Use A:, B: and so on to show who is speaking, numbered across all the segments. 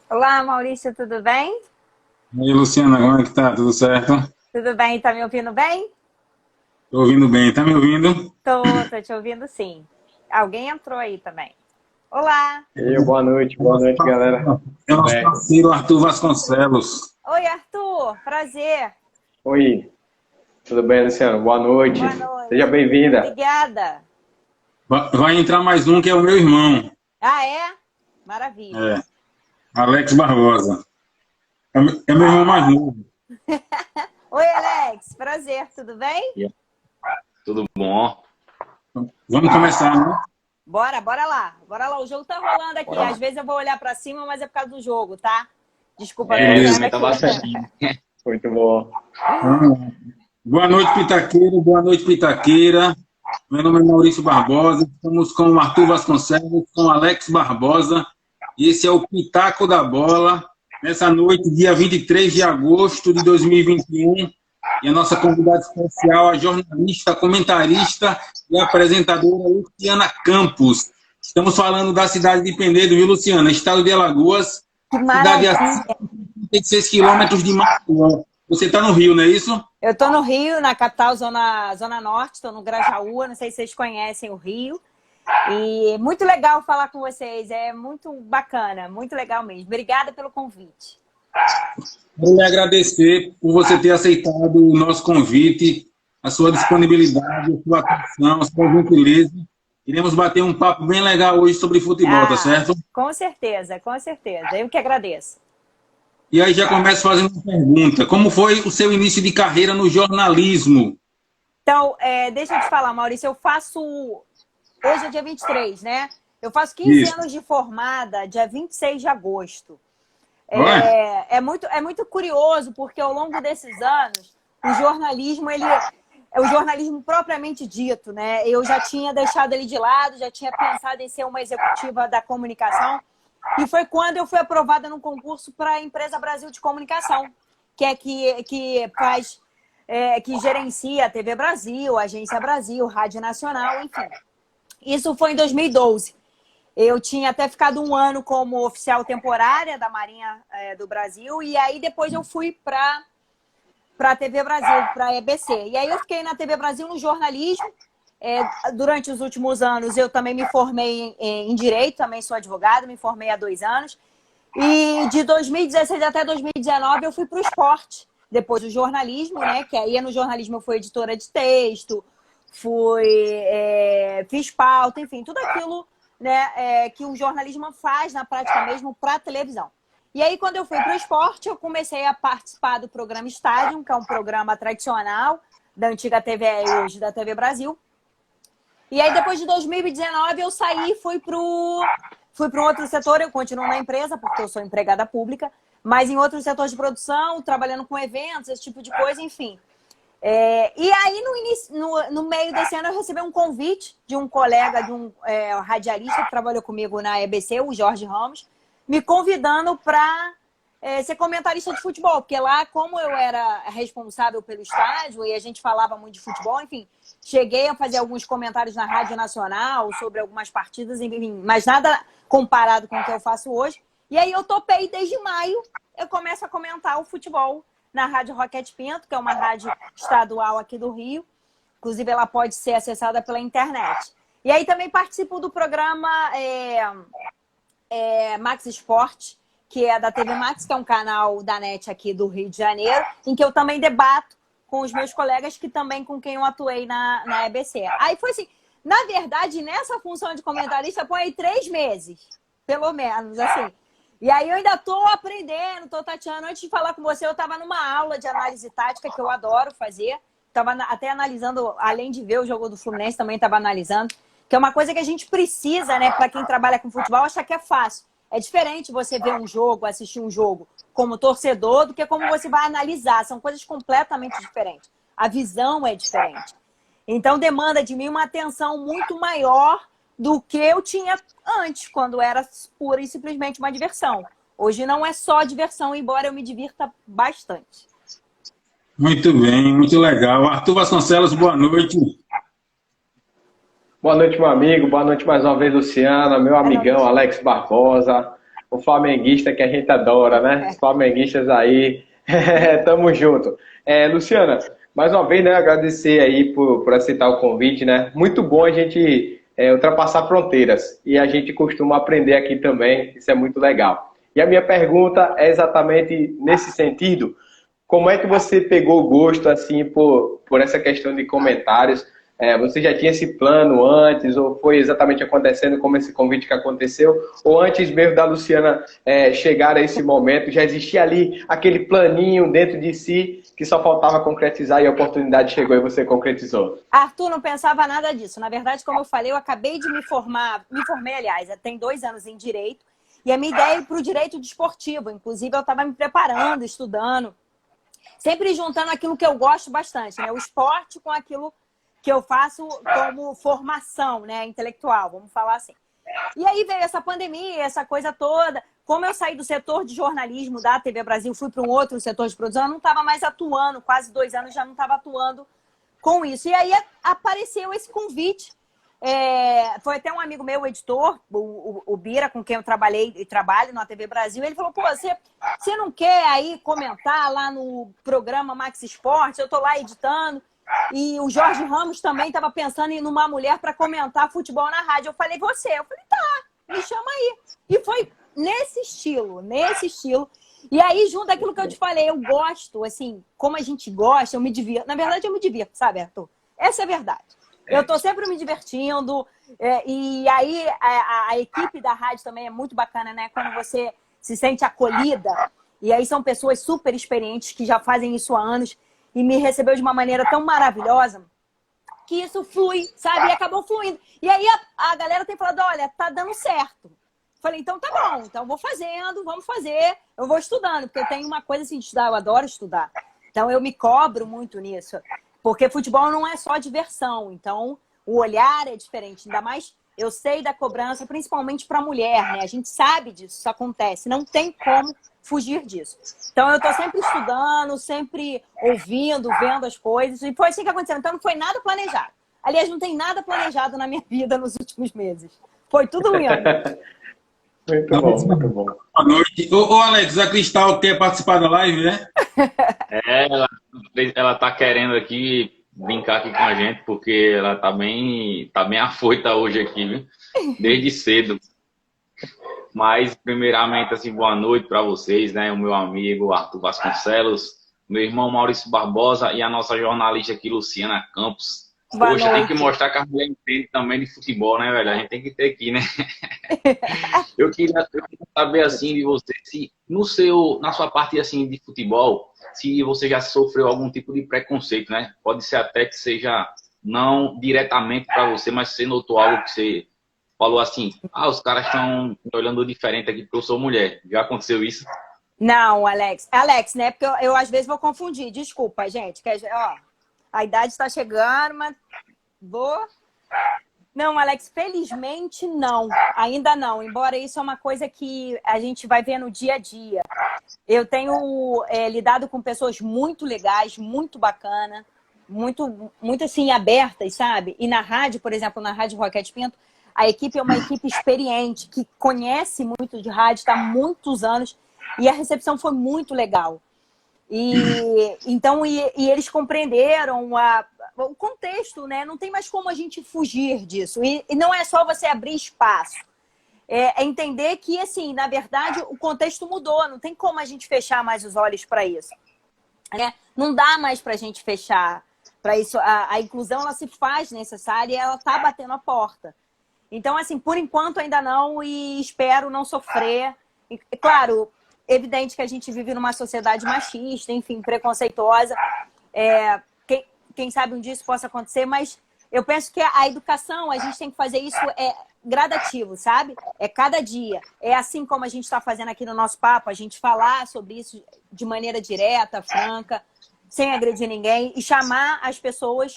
A: Olá, Maurício, tudo bem?
B: E aí, Luciana, como é que tá? Tudo certo?
A: Tudo bem? Tá me ouvindo bem?
B: Tô ouvindo bem. Tá me ouvindo?
A: Tô te ouvindo sim. Alguém entrou aí também. Olá!
C: Boa noite, galera.
B: É o
C: Tudo
B: nosso
C: bem?
B: parceiro Arthur Vasconcelos.
A: Oi, Arthur! Prazer!
C: Oi, tudo bem, Luciano? Boa noite.
A: Boa
C: Seja
A: noite.
C: bem-vinda.
A: Obrigada.
B: Vai entrar mais um que é o meu irmão,
A: Ah, é? Maravilha.
B: é, Alex Barbosa. É meu irmão mais novo.
A: Oi, Alex. Prazer, tudo bem?
D: Tudo bom?
B: Vamos começar, né?
A: Bora, bora lá. Bora lá. O jogo tá rolando aqui.
C: Bora lá.
A: Às vezes eu vou olhar pra cima, mas é por causa do jogo, tá? Desculpa, tô
C: É,
D: Eu
A: olhando
D: também
B: Beleza.
D: tava
A: aqui.
D: assistindo.
C: muito bom.
B: Vamos lá. Boa noite, Pitaqueiro. Boa noite, Pitaqueira. Meu nome é Maurício Barbosa. Estamos com o Arthur Vasconcelos, com o Alex Barbosa. E esse é o Pitaco da Bola. Nessa noite, dia 23 de agosto de 2021. E a nossa convidada especial, a jornalista, comentarista e apresentadora Luciana Campos. Estamos falando da cidade de Penedo, viu, Luciana? Estado de Alagoas,
A: Que
B: cidade a
A: maravilha.
B: 36 quilômetros de Maceió. Você está no Rio, não é isso?
A: Eu tô no Rio, na capital, Zona Norte, tô no Grajaú. Não sei se vocês conhecem o Rio. E muito legal falar com vocês, é muito bacana, muito legal mesmo. Obrigada pelo convite.
B: Quero lhe agradecer por você ter aceitado o nosso convite, a sua disponibilidade, a sua atenção, a sua gentileza. Iremos bater um papo bem legal hoje sobre futebol, tá
A: Ah,
B: certo?
A: com certeza, com certeza. Eu que agradeço.
B: E aí já começo fazendo uma pergunta. Como foi o seu início de carreira no jornalismo?
A: Então, deixa eu te falar, Maurício, eu faço. Hoje é dia 23, né? Eu faço 15
B: Isso.
A: anos de formada, dia 26 de agosto.
B: Olha,
A: É muito curioso, porque ao longo desses anos, o jornalismo, ele é o jornalismo propriamente dito, né? Eu já tinha deixado ele de lado, já tinha pensado em ser uma executiva da comunicação, e foi quando eu fui aprovada num concurso para a Empresa Brasil de Comunicação, que faz, que gerencia a TV Brasil, a Agência Brasil, Rádio Nacional, enfim. Isso foi em 2012. Eu tinha até ficado um ano como oficial temporária da Marinha do Brasil, e aí depois eu fui para a TV Brasil, para a EBC. E aí eu fiquei na TV Brasil no jornalismo. Durante os últimos anos eu também me formei em Direito, também sou advogada, me formei há 2 anos. E de 2016 até 2019 eu fui para o esporte, depois do jornalismo, né? Que aí no jornalismo eu fui editora de texto, fiz pauta, enfim, tudo aquilo, né, que o jornalismo faz na prática mesmo para a televisão. E aí, quando eu fui para o esporte, eu comecei a participar do programa Estádio, que é um programa tradicional da antiga TVE e hoje da TV Brasil. E aí, depois de 2019, eu saí e fui para um outro setor. Eu continuo na empresa, porque eu sou empregada pública, mas em outro setor de produção, trabalhando com eventos, esse tipo de coisa, enfim. E aí, no meio desse ano, eu recebi um convite de um colega, de um radialista que trabalhou comigo na EBC, o Jorge Ramos, me convidando para ser comentarista de futebol, porque lá, como eu era responsável pelo estádio e a gente falava muito de futebol, enfim, cheguei a fazer alguns comentários na Rádio Nacional sobre algumas partidas, enfim, mas nada comparado com o que eu faço hoje. E aí eu topei, desde maio, eu começo a comentar o futebol na Rádio Roquete Pinto, que é uma rádio estadual aqui do Rio. Inclusive, ela pode ser acessada pela internet. E aí também participo do programa Max Esporte, que é da TV Max, que é um canal da NET aqui do Rio de Janeiro, em que eu também debato com os meus colegas, que também com quem eu atuei na EBC. Aí foi assim, Na verdade, nessa função de comentarista, põe aí 3 meses, pelo menos, assim. E aí eu ainda tô aprendendo, tô tateando. Antes de falar com você, eu estava numa aula de análise tática, que eu adoro fazer. Estava até analisando, além de ver o jogo do Fluminense, também estava analisando. Que é uma coisa que a gente precisa, né, para quem trabalha com futebol, achar que é fácil. É diferente você ver um jogo, assistir um jogo como torcedor, do que como você vai analisar. São coisas completamente diferentes. A visão é diferente. Então, demanda de mim uma atenção muito maior do que eu tinha antes, quando era pura e simplesmente uma diversão. Hoje não é só diversão, embora eu me divirta bastante.
B: Muito bem, muito legal. Arthur Vasconcelos, boa noite.
C: Boa noite, meu amigo. Boa noite mais uma vez, Luciana, meu amigão Alex Barbosa, o flamenguista que a gente adora, né? Os flamenguistas aí, tamo junto. Luciana, mais uma vez, né, agradecer aí por aceitar o convite, né? Muito bom a gente ultrapassar fronteiras e a gente costuma aprender aqui também, isso é muito legal. E a minha pergunta é exatamente nesse sentido: como é que você pegou o gosto assim por essa questão de comentários? Você já tinha esse plano antes, ou foi exatamente acontecendo como esse convite que aconteceu? Ou antes mesmo da Luciana chegar a esse momento, já existia ali aquele planinho dentro de si que só faltava concretizar e a oportunidade chegou e você concretizou?
A: Arthur, não pensava nada disso. Na verdade, como eu falei, eu acabei de me formei, aliás, tem 2 anos em Direito, e a minha ideia é ir para o Direito Desportivo. Inclusive, eu estava me preparando, estudando, sempre juntando aquilo que eu gosto bastante, né? O esporte com aquilo que eu faço como formação, né, intelectual, vamos falar assim. E aí veio essa pandemia, essa coisa toda. Como eu saí do setor de jornalismo da TV Brasil, fui para um outro setor de produção, eu não estava mais atuando, quase 2 anos já não estava atuando com isso. E aí apareceu esse convite. Foi até um amigo meu, o editor, o Bira, com quem eu trabalhei e trabalho na TV Brasil, ele falou: pô, você não quer aí comentar lá no programa Max Esporte? Eu tô lá editando. E o Jorge Ramos também estava pensando em uma mulher para comentar futebol na rádio. Eu falei: você? Eu falei: tá, me chama aí. E foi nesse estilo. E aí, junto daquilo que eu te falei, eu gosto, assim, como a gente gosta, eu me divirto. Na verdade, eu me divirto, sabe, Arthur? Essa é a verdade. Eu tô sempre me divertindo. E aí, a equipe da rádio também é muito bacana, né? Quando você se sente acolhida. E aí são pessoas super experientes que já fazem isso há anos. E me recebeu de uma maneira tão maravilhosa que isso flui, sabe? E acabou fluindo. E aí a galera tem falado: olha, tá dando certo. Falei: então tá bom, então vou fazendo, vamos fazer. Eu vou estudando, porque eu tenho uma coisa assim de estudar, eu adoro estudar. Então eu me cobro muito nisso. Porque futebol não é só diversão, então o olhar é diferente. Ainda mais eu sei da cobrança, principalmente para mulher, né? A gente sabe disso, isso acontece. Não tem como fugir disso. Então, eu estou sempre estudando, sempre ouvindo, vendo as coisas. E foi assim que aconteceu. Então, não foi nada planejado. Aliás, não tem nada planejado na minha vida nos últimos meses. Foi tudo indo.
C: Muito bom, muito bom.
B: Boa noite. Ô, Alex, a Cristal quer participar da live, né?
D: Ela tá querendo aqui brincar aqui com a gente, porque ela tá bem afoita hoje aqui, viu? Desde cedo. Mas, primeiramente, assim, boa noite para vocês, né? O meu amigo Arthur Vasconcelos, meu irmão Maurício Barbosa e a nossa jornalista aqui, Luciana Campos. Hoje tem que mostrar que a mulher entende também de futebol, né, velho? A gente tem que ter aqui, né? Eu queria saber, assim, de você, se na sua parte, assim, de futebol, se você já sofreu algum tipo de preconceito, né? Pode ser até que seja não diretamente para você, mas você notou algo que você falou assim: os caras estão me olhando diferente aqui porque eu sou mulher. Já aconteceu isso?
A: Não, Alex. Alex, né? Porque eu às vezes vou confundir. Desculpa, gente. A idade está chegando, mas vou... Não, Alex, felizmente não. Ainda não. Embora isso é uma coisa que a gente vai ver no dia a dia. Eu tenho lidado com pessoas muito legais, muito bacana, muito assim, abertas, sabe? E na rádio, por exemplo, na Rádio Roquete Pinto, a equipe é uma equipe experiente, que conhece muito de rádio, está há muitos anos, e a recepção foi muito legal. Então, eles compreenderam o contexto, né? Não tem mais como a gente fugir disso. E não é só você abrir espaço. É entender que, assim, na verdade, o contexto mudou. Não tem como a gente fechar mais os olhos para isso. Não dá mais para a gente fechar. Para isso, a inclusão ela se faz necessária e ela está batendo a porta. Então, assim, por enquanto ainda não, e espero não sofrer. E, claro, evidente que a gente vive numa sociedade machista, enfim, preconceituosa. Quem sabe um dia isso possa acontecer, mas eu penso que a educação, a gente tem que fazer isso gradativo, sabe? É cada dia. É assim como a gente está fazendo aqui no nosso papo, a gente falar sobre isso de maneira direta, franca, sem agredir ninguém, e chamar as pessoas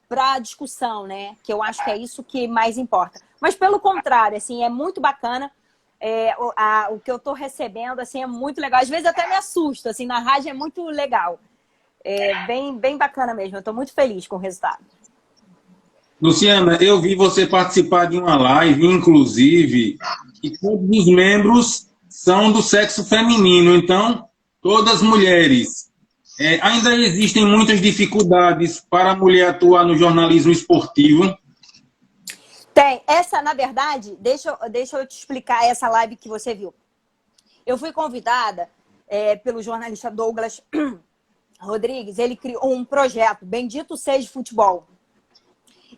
A: para discussão, né? Que eu acho que é isso que mais importa. Mas, pelo contrário, assim, é muito bacana. O que eu estou recebendo, assim, é muito legal. Às vezes até me assusto, assim, na rádio é muito legal. Bem bacana mesmo. Eu estou muito feliz com o resultado.
B: Luciana, eu vi você participar de uma live, inclusive, e todos os membros são do sexo feminino. Então, todas mulheres. Ainda existem muitas dificuldades para a mulher atuar no jornalismo esportivo?
A: Tem. Essa, na verdade, deixa eu te explicar essa live que você viu. Eu fui convidada pelo jornalista Douglas Rodrigues. Ele criou um projeto, Bendito Seja Futebol.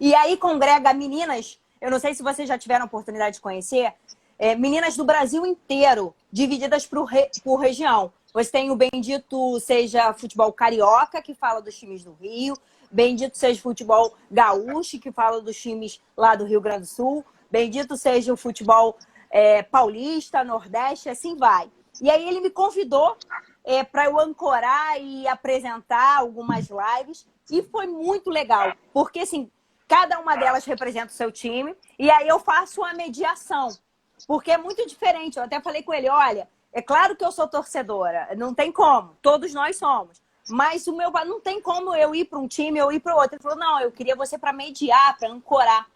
A: E aí congrega meninas, eu não sei se vocês já tiveram a oportunidade de conhecer, meninas do Brasil inteiro, divididas por região. Você tem o Bendito Seja Futebol Carioca, que fala dos times do Rio. Bendito Seja Futebol Gaúcho, que fala dos times lá do Rio Grande do Sul. Bendito Seja o Futebol Paulista, Nordeste, assim vai. E aí ele me convidou para eu ancorar e apresentar algumas lives. E foi muito legal, porque assim, cada uma delas representa o seu time. E aí eu faço a mediação, porque é muito diferente. Eu até falei com ele, olha... É claro que eu sou torcedora, não tem como, todos nós somos. Mas o meu não tem como eu ir para um time, eu ir para o outro. Ele falou, não, eu queria você para mediar, para ancorar.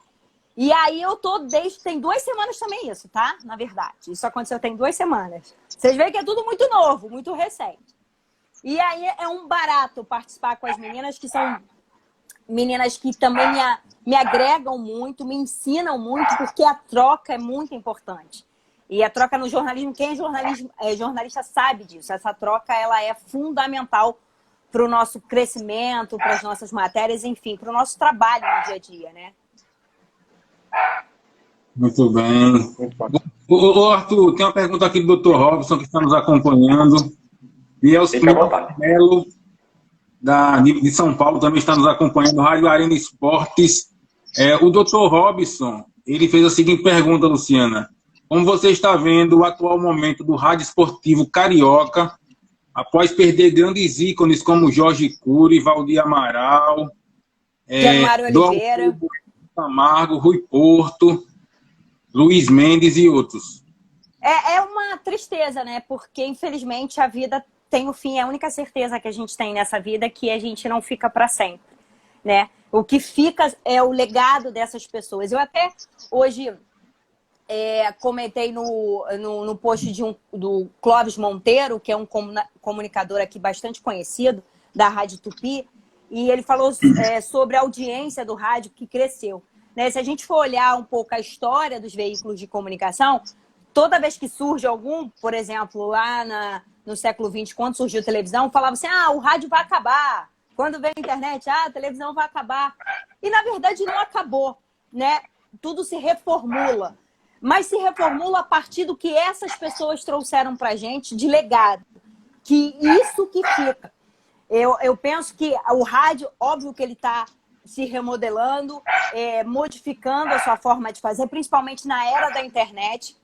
A: E aí eu tô tem 2 semanas também isso, tá? Na verdade, isso aconteceu tem 2 semanas. Vocês veem que é tudo muito novo, muito recente. E aí é um barato participar com as meninas, que são meninas que também me agregam muito, me ensinam muito, porque a troca é muito importante. E a troca no jornalismo, quem é jornalista sabe disso. Essa troca ela é fundamental para o nosso crescimento, para as nossas matérias, enfim, para o nosso trabalho no dia a dia, né?
B: Muito bem. Ô, Arthur, tem uma pergunta aqui do Dr. Robson, que está nos acompanhando. E é o Melo, de São Paulo, também está nos acompanhando, Rádio Arena Esportes. O Dr. Robson, ele fez a seguinte pergunta, Luciana. Como você está vendo o atual momento do rádio esportivo carioca, após perder grandes ícones como Jorge Cury, Valdir Amaral,
A: Januário Oliveira,
B: Camargo, Rui Porto, Luiz Mendes e outros?
A: É uma tristeza, né? Porque, infelizmente, a vida tem o fim. É a única certeza que a gente tem nessa vida é que a gente não fica para sempre, né? O que fica é o legado dessas pessoas. Eu até hoje... comentei no post do Clóvis Monteiro, que é um comunicador aqui bastante conhecido, da Rádio Tupi, e ele falou sobre a audiência do rádio que cresceu. Né? Se a gente for olhar um pouco a história dos veículos de comunicação, toda vez que surge algum, por exemplo, lá no século XX, quando surgiu a televisão, falava assim, o rádio vai acabar. Quando veio a internet, a televisão vai acabar. E, na verdade, não acabou. Né? Tudo se reformula. Mas se reformula a partir do que essas pessoas trouxeram para a gente de legado. Que isso que fica. Eu penso que o rádio, óbvio que ele está se remodelando, modificando a sua forma de fazer, principalmente na era da internet,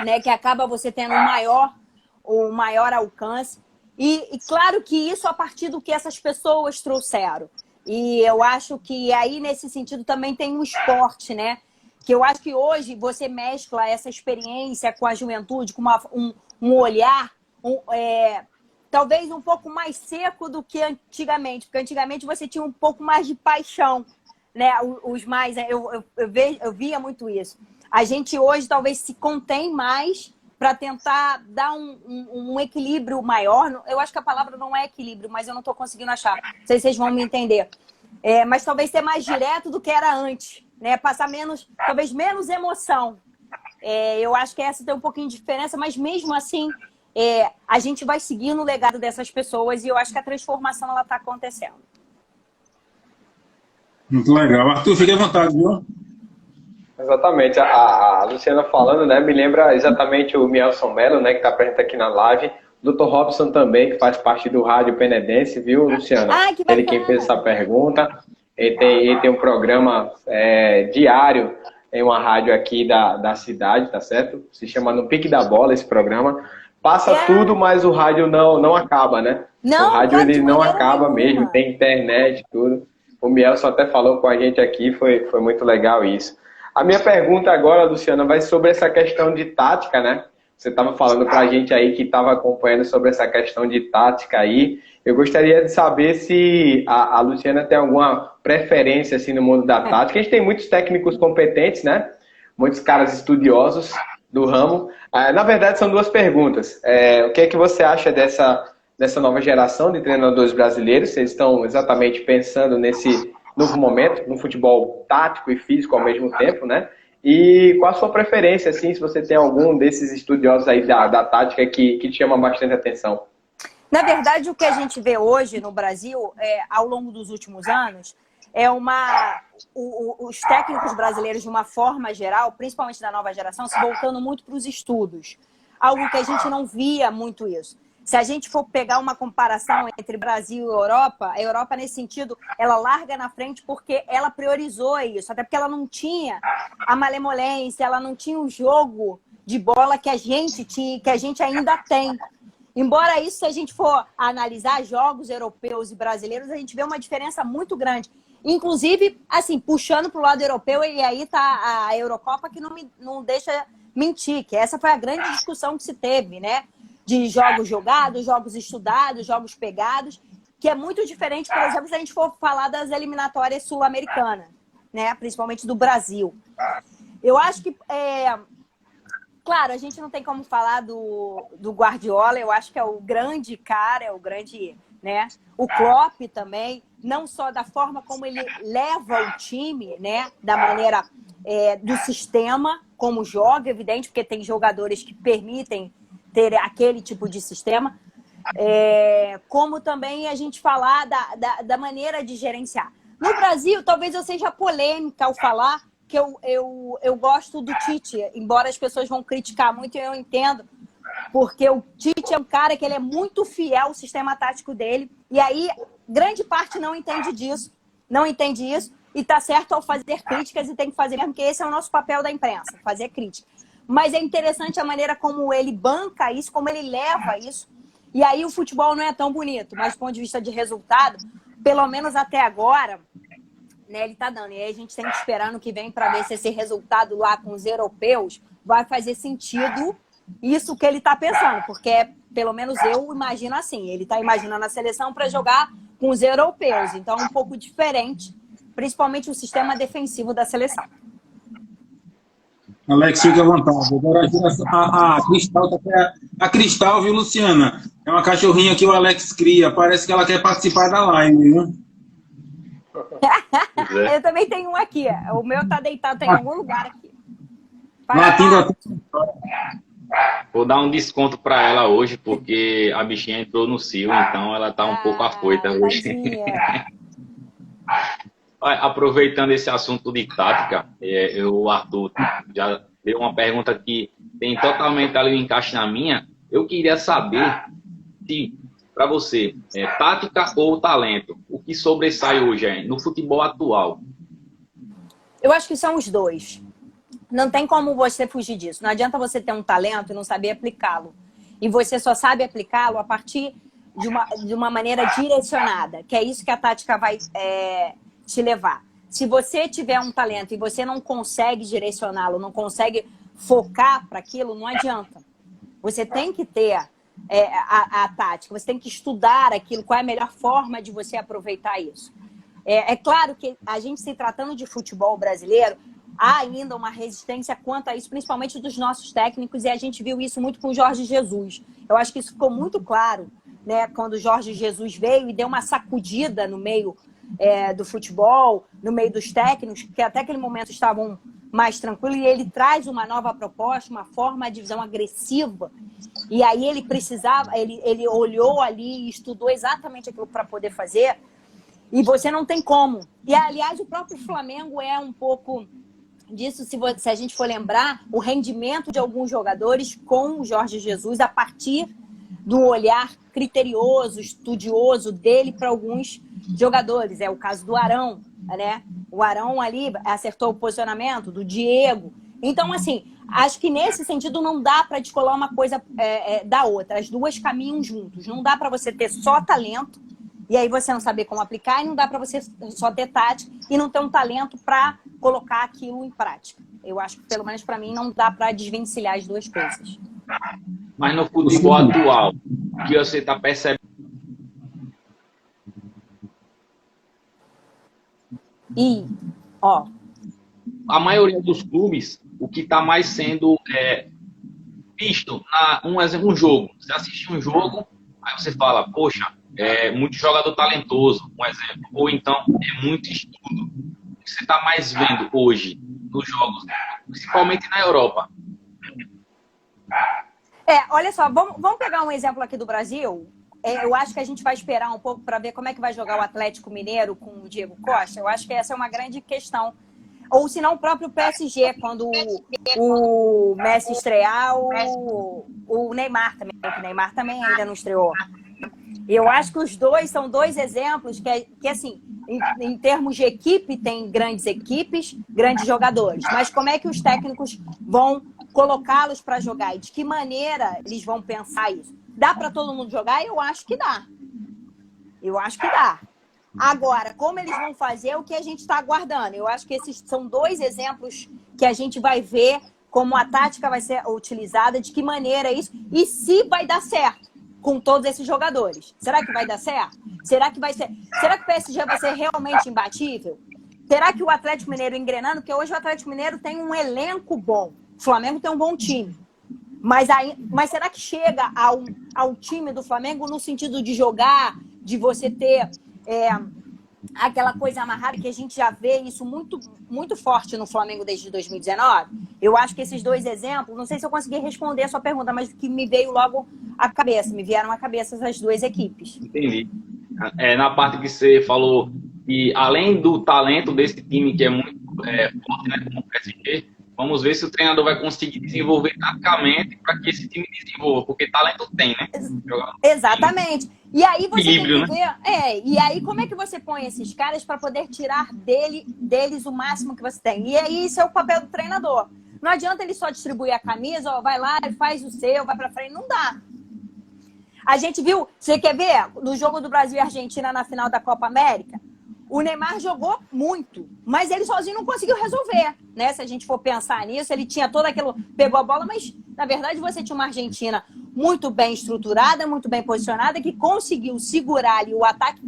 A: né, que acaba você tendo um maior alcance. E claro que isso a partir do que essas pessoas trouxeram. E eu acho que aí, nesse sentido, também tem um esporte, né? Que eu acho que hoje você mescla essa experiência com a juventude, com um olhar talvez um pouco mais seco do que antigamente. Porque antigamente você tinha um pouco mais de paixão, né? Eu via muito isso. A gente hoje talvez se contém mais para tentar dar um equilíbrio maior. Eu acho que a palavra não é equilíbrio, mas eu não estou conseguindo achar. Não sei se vocês vão me entender. Mas talvez ser mais direto do que era antes. Né? Passar talvez menos emoção. Eu acho que essa tem um pouquinho de diferença, mas mesmo assim a gente vai seguindo o legado dessas pessoas e eu acho que a transformação ela está acontecendo.
B: Muito legal. Arthur, fique à vontade, viu?
C: Exatamente. A Luciana falando, né, me lembra exatamente o Mielson Mello, né, que está presente aqui na live. O Dr. Robson também, que faz parte do Rádio Penedense, viu, Luciana?
A: Ah, que
C: Ele
A: bacana.
C: quem fez essa pergunta. Ele tem um programa diário em uma rádio aqui da cidade, tá certo? Se chama No Pique da Bola, esse programa. Passa tudo, mas o rádio não acaba, né?
A: Não,
C: o rádio
A: claro,
C: ele
A: de
C: não
A: maneira
C: acaba
A: nenhuma.
C: mesmo, tem internet, tudo. O Mielson até falou com a gente aqui, foi muito legal isso. A minha pergunta agora, Luciana, vai sobre essa questão de tática, né? Você estava falando para a gente aí que estava acompanhando sobre essa questão de tática aí. Eu gostaria de saber se a Luciana tem alguma preferência assim, no mundo da tática. A gente tem muitos técnicos competentes, né? Muitos caras estudiosos do ramo. Na verdade, são duas perguntas. O que é que você acha dessa nova geração de treinadores brasileiros? Vocês estão exatamente pensando nesse novo momento, no futebol tático e físico ao mesmo tempo, né? E qual a sua preferência, assim, se você tem algum desses estudiosos aí da tática que te chama bastante atenção?
A: Na verdade, o que a gente vê hoje no Brasil, ao longo dos últimos anos, os técnicos brasileiros, de uma forma geral, principalmente da nova geração, se voltando muito para os estudos. Algo que a gente não via muito isso. Se a gente for pegar uma comparação entre Brasil e Europa, a Europa, nesse sentido, ela larga na frente porque ela priorizou isso. Até porque ela não tinha a malemolência, ela não tinha o jogo de bola que a gente tinha, que a gente ainda tem. Embora isso, se a gente for analisar jogos europeus e brasileiros, a gente vê uma diferença muito grande. Inclusive, assim, puxando para o lado europeu, e aí tá a Eurocopa que não deixa mentir, que essa foi a grande discussão que se teve, né? De jogos jogados, jogos estudados, jogos pegados, que é muito diferente, por exemplo, se a gente for falar das eliminatórias sul-americanas, né? Principalmente do Brasil. Eu acho que, claro, a gente não tem como falar do Guardiola, eu acho que é o grande cara, é o grande, né? O Klopp também, não só da forma como ele leva o time, né? Da maneira do sistema, como joga, evidente, porque tem jogadores que permitem ter aquele tipo de sistema, como também a gente falar da maneira de gerenciar. No Brasil, talvez eu seja polêmica ao falar que eu gosto do Tite, embora as pessoas vão criticar muito, eu entendo, porque o Tite é um cara que ele é muito fiel ao sistema tático dele, e aí grande parte não entende disso, e está certo ao fazer críticas, e tem que fazer mesmo, porque esse é o nosso papel da imprensa, fazer crítica. Mas é interessante a maneira como ele banca isso, como ele leva isso. E aí o futebol não é tão bonito, mas do ponto de vista de resultado, pelo menos até agora, né, ele está dando. E aí a gente tem que esperar no que vem para ver se esse resultado lá com os europeus vai fazer sentido isso que ele está pensando. Porque, pelo menos eu imagino assim, ele está imaginando a seleção para jogar com os europeus. Então é um pouco diferente, principalmente o sistema defensivo da seleção.
B: Alex, fica à vontade. Agora a Cristal, a Cristal, viu, Luciana? É uma cachorrinha que o Alex cria. Parece que ela quer participar da live, viu?
A: Eu também tenho um aqui. O meu tá deitado em algum lugar aqui.
B: Latindo.
D: Vou dar um desconto para ela hoje, porque a bichinha entrou no cio, então ela tá um pouco afoita hoje. Aproveitando esse assunto de tática, o Arthur já deu uma pergunta que tem totalmente ali um encaixe na minha. Eu queria saber se, para você, tática ou talento, o que sobressai hoje no futebol atual?
A: Eu acho que são os dois. Não tem como você fugir disso. Não adianta você ter um talento e não saber aplicá-lo. E você só sabe aplicá-lo a partir de uma maneira direcionada, que é isso que a tática vai te levar. Se você tiver um talento e você não consegue direcioná-lo, não consegue focar para aquilo, não adianta. Você tem que ter a tática, você tem que estudar aquilo, qual é a melhor forma de você aproveitar isso. É claro que a gente, se tratando de futebol brasileiro, há ainda uma resistência quanto a isso, principalmente dos nossos técnicos, e a gente viu isso muito com o Jorge Jesus. Eu acho que isso ficou muito claro, né, quando o Jorge Jesus veio e deu uma sacudida no meio do futebol, no meio dos técnicos, que até aquele momento estavam mais tranquilos, e ele traz uma nova proposta, uma forma de visão agressiva, e aí ele precisava, ele olhou ali e estudou exatamente aquilo para poder fazer, E você não tem como. E, aliás, o próprio Flamengo é um pouco disso, se a gente for lembrar, o rendimento de alguns jogadores com o Jorge Jesus a partir do olhar criterioso, estudioso dele para alguns jogadores. É o caso do Arão, né? O Arão ali acertou o posicionamento do Diego. Então, assim, acho que nesse sentido não dá para descolar uma coisa da outra. As duas caminham juntos. Não dá para você ter só talento e aí você não saber como aplicar, e não dá para você só ter tática e não ter um talento para colocar aquilo em prática. Eu acho que, pelo menos para mim, não dá para desvencilhar as duas coisas.
D: Mas no futebol atual, o que você está percebendo?
A: E, ó...
D: A maioria dos clubes, o que está mais sendo visto, um jogo. Você assiste um jogo, aí você fala, poxa, muito jogador talentoso, um exemplo. Ou então, é muito estudo. O que você está mais vendo hoje nos jogos, principalmente na Europa?
A: Olha só, vamos pegar um exemplo aqui do Brasil. Eu acho que a gente vai esperar um pouco para ver como é que vai jogar o Atlético Mineiro com o Diego Costa. Eu acho que essa é uma grande questão. Ou se não, o próprio PSG, quando o Messi estrear, o Neymar também, que o Neymar também ainda não estreou. Eu acho que os dois são dois exemplos que assim, em termos de equipe, tem grandes equipes, grandes jogadores. Mas como é que os técnicos vão colocá-los para jogar? E de que maneira eles vão pensar isso? Dá para todo mundo jogar? Eu acho que dá. Eu acho que dá. Agora, como eles vão fazer, é o que a gente está aguardando. Eu acho que esses são dois exemplos que a gente vai ver como a tática vai ser utilizada, de que maneira isso, e se vai dar certo com todos esses jogadores. Será que vai dar certo? Será que o PSG vai ser realmente imbatível? Será que o Atlético Mineiro engrenando? Porque hoje o Atlético Mineiro tem um elenco bom. O Flamengo tem um bom time. Mas será que chega ao time do Flamengo no sentido de jogar, de você ter aquela coisa amarrada, que a gente já vê isso muito, muito forte no Flamengo desde 2019? Eu acho que esses dois exemplos, não sei se eu consegui responder a sua pergunta, mas que me veio logo à cabeça, me vieram à cabeça essas duas equipes.
D: Entendi. Na parte que você falou, que além do talento desse time, que é muito forte, né, como o PSG, vamos ver se o treinador vai conseguir desenvolver taticamente para que esse time desenvolva, porque talento tem, né?
A: Exatamente. E aí você tem que ver,
D: né?
A: E aí como é que você põe esses caras para poder tirar deles o máximo que você tem? E aí isso é o papel do treinador. Não adianta ele só distribuir a camisa, ó, vai lá, faz o seu, vai para frente, não dá. A gente viu, você quer ver, no jogo do Brasil e Argentina na final da Copa América, o Neymar jogou muito, mas ele sozinho não conseguiu resolver, né? Se a gente for pensar nisso, ele tinha todo aquilo, pegou a bola, mas na verdade você tinha uma Argentina muito bem estruturada, muito bem posicionada, que conseguiu segurar ali o ataque,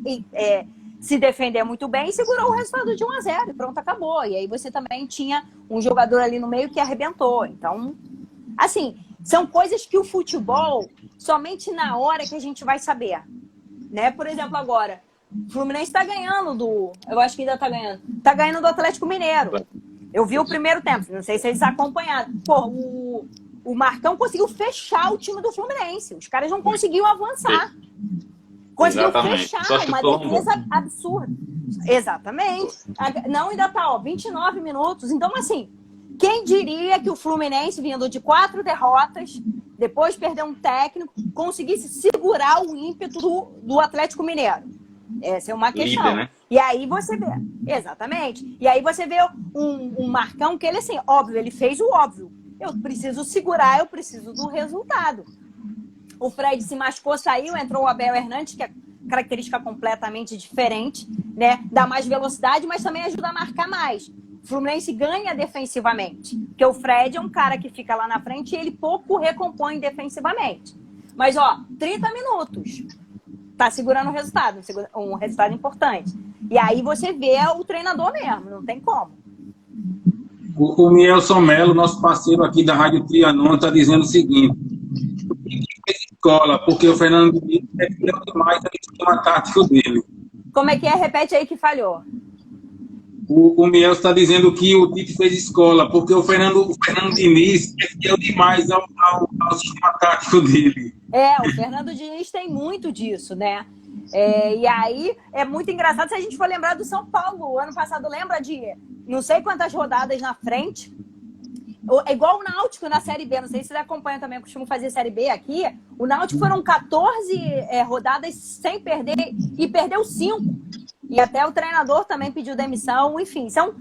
A: se defender muito bem e segurou o resultado de 1-0 e pronto, acabou. E aí você também tinha um jogador ali no meio que arrebentou. Então, assim, são coisas que o futebol, somente na hora que a gente vai saber, né? Por exemplo, agora, o Fluminense está ganhando eu acho que ainda está ganhando. Está ganhando do Atlético Mineiro. Eu vi o primeiro tempo, não sei se vocês acompanharam. Pô, o Marcão conseguiu fechar o time do Fluminense. Os caras não conseguiam avançar. Conseguiu fechar, uma defesa absurda. Exatamente. Não, ainda tá, 29 minutos. Então, assim, quem diria que o Fluminense, vindo de 4 derrotas, depois perdeu um técnico, conseguisse segurar o ímpeto do Atlético Mineiro? Essa é uma questão.
D: Líder, né?
A: E aí você vê, exatamente. E aí você vê um Marcão que ele, assim, óbvio, ele fez o óbvio. Eu preciso segurar, eu preciso do resultado. O Fred se machucou, saiu, entrou o Abel Hernandes, que é característica completamente diferente, né? Dá mais velocidade, mas também ajuda a marcar mais. O Fluminense ganha defensivamente, porque o Fred é um cara que fica lá na frente e ele pouco recompõe defensivamente. Mas, 30 minutos. Tá segurando o resultado, um resultado importante. E aí você vê o treinador mesmo, não tem como.
B: O Mielson Melo, nosso parceiro aqui da Rádio Trianon, está dizendo o seguinte: escola, porque o Fernando Diniz é fiel demais ao esquema tático dele.
A: Como é que é? Repete aí que falhou.
B: O Miel está dizendo que o Tite fez escola, porque o Fernando Diniz é fiel demais ao sistema tático dele.
A: O Fernando Diniz tem muito disso, né? E aí é muito engraçado se a gente for lembrar do São Paulo. O ano passado, lembra de não sei quantas rodadas na frente? É igual o Náutico na Série B. Não sei se vocês acompanham também, eu costumo fazer Série B aqui. O Náutico foram 14 rodadas sem perder e perdeu 5. E até o treinador também pediu demissão. Enfim, são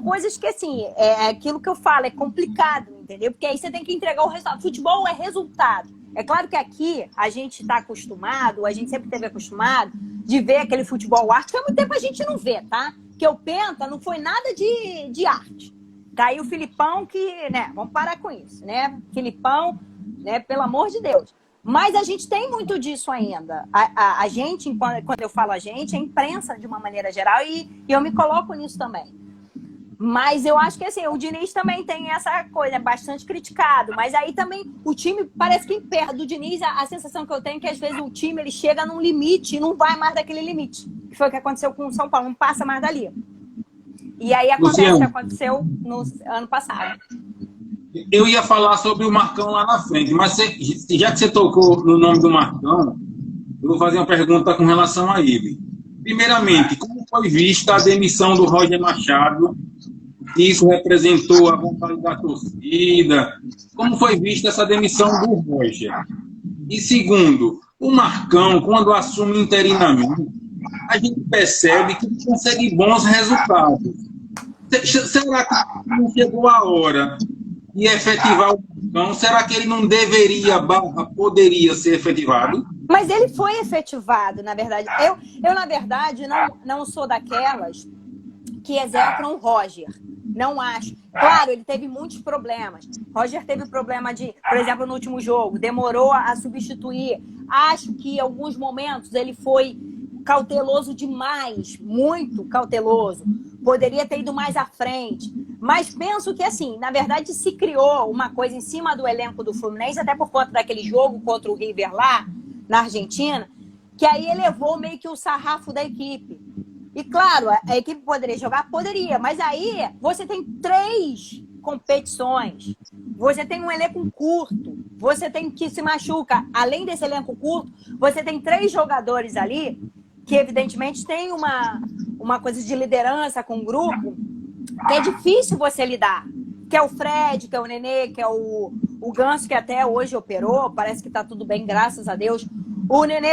A: coisas que, assim, é aquilo que eu falo, é complicado, entendeu? Porque aí você tem que entregar o resultado. Futebol é resultado. É claro que aqui a gente está acostumado, a gente sempre esteve acostumado de ver aquele futebol arte, que há muito tempo a gente não vê, tá? Porque o Penta não foi nada de arte. Tá aí o Filipão que, né, vamos parar com isso, né? Filipão, né, pelo amor de Deus. Mas a gente tem muito disso ainda. A gente, quando eu falo a gente, a imprensa de uma maneira geral, e eu me coloco nisso também. Mas eu acho que assim, o Diniz também tem essa coisa, bastante criticado. Mas aí também o time parece que perde. Do Diniz, a sensação que eu tenho é que às vezes o time ele chega num limite e não vai mais daquele limite. Que foi o que aconteceu com o São Paulo, não passa mais dali. E aí acontece o que aconteceu no ano passado.
B: Eu ia falar sobre o Marcão lá na frente, mas já que você tocou no nome do Marcão, eu vou fazer uma pergunta com relação a ele. Primeiramente, como foi vista a demissão do Roger Machado? Isso representou a vontade da torcida? Como foi vista essa demissão do Roger? E segundo, o Marcão, quando assume interinamente, a gente percebe que ele consegue bons resultados. Será que não chegou a hora de efetivar o Marcão? Será que ele não deveria, poderia ser efetivado?
A: Mas ele foi efetivado, na verdade. Eu na verdade, não sou daquelas que execram o Roger. Não acho. Claro, ele teve muitos problemas. Roger teve problema de, por exemplo, no último jogo, demorou a substituir. Acho que em alguns momentos ele foi cauteloso demais, muito cauteloso. Poderia ter ido mais à frente. Mas penso que, assim, na verdade, se criou uma coisa em cima do elenco do Fluminense, até por conta daquele jogo contra o River lá, na Argentina, que aí elevou meio que o sarrafo da equipe. E, claro, a equipe poderia jogar? Poderia. Mas aí você tem 3 competições. Você tem um elenco curto. Você tem que se machuca. Além desse elenco curto, você tem 3 jogadores ali que, evidentemente, tem uma coisa de liderança com o grupo que é difícil você lidar. Que é o Fred, que é o Nenê, que é o Ganso, que até hoje operou. Parece que tá tudo bem, graças a Deus. O Nenê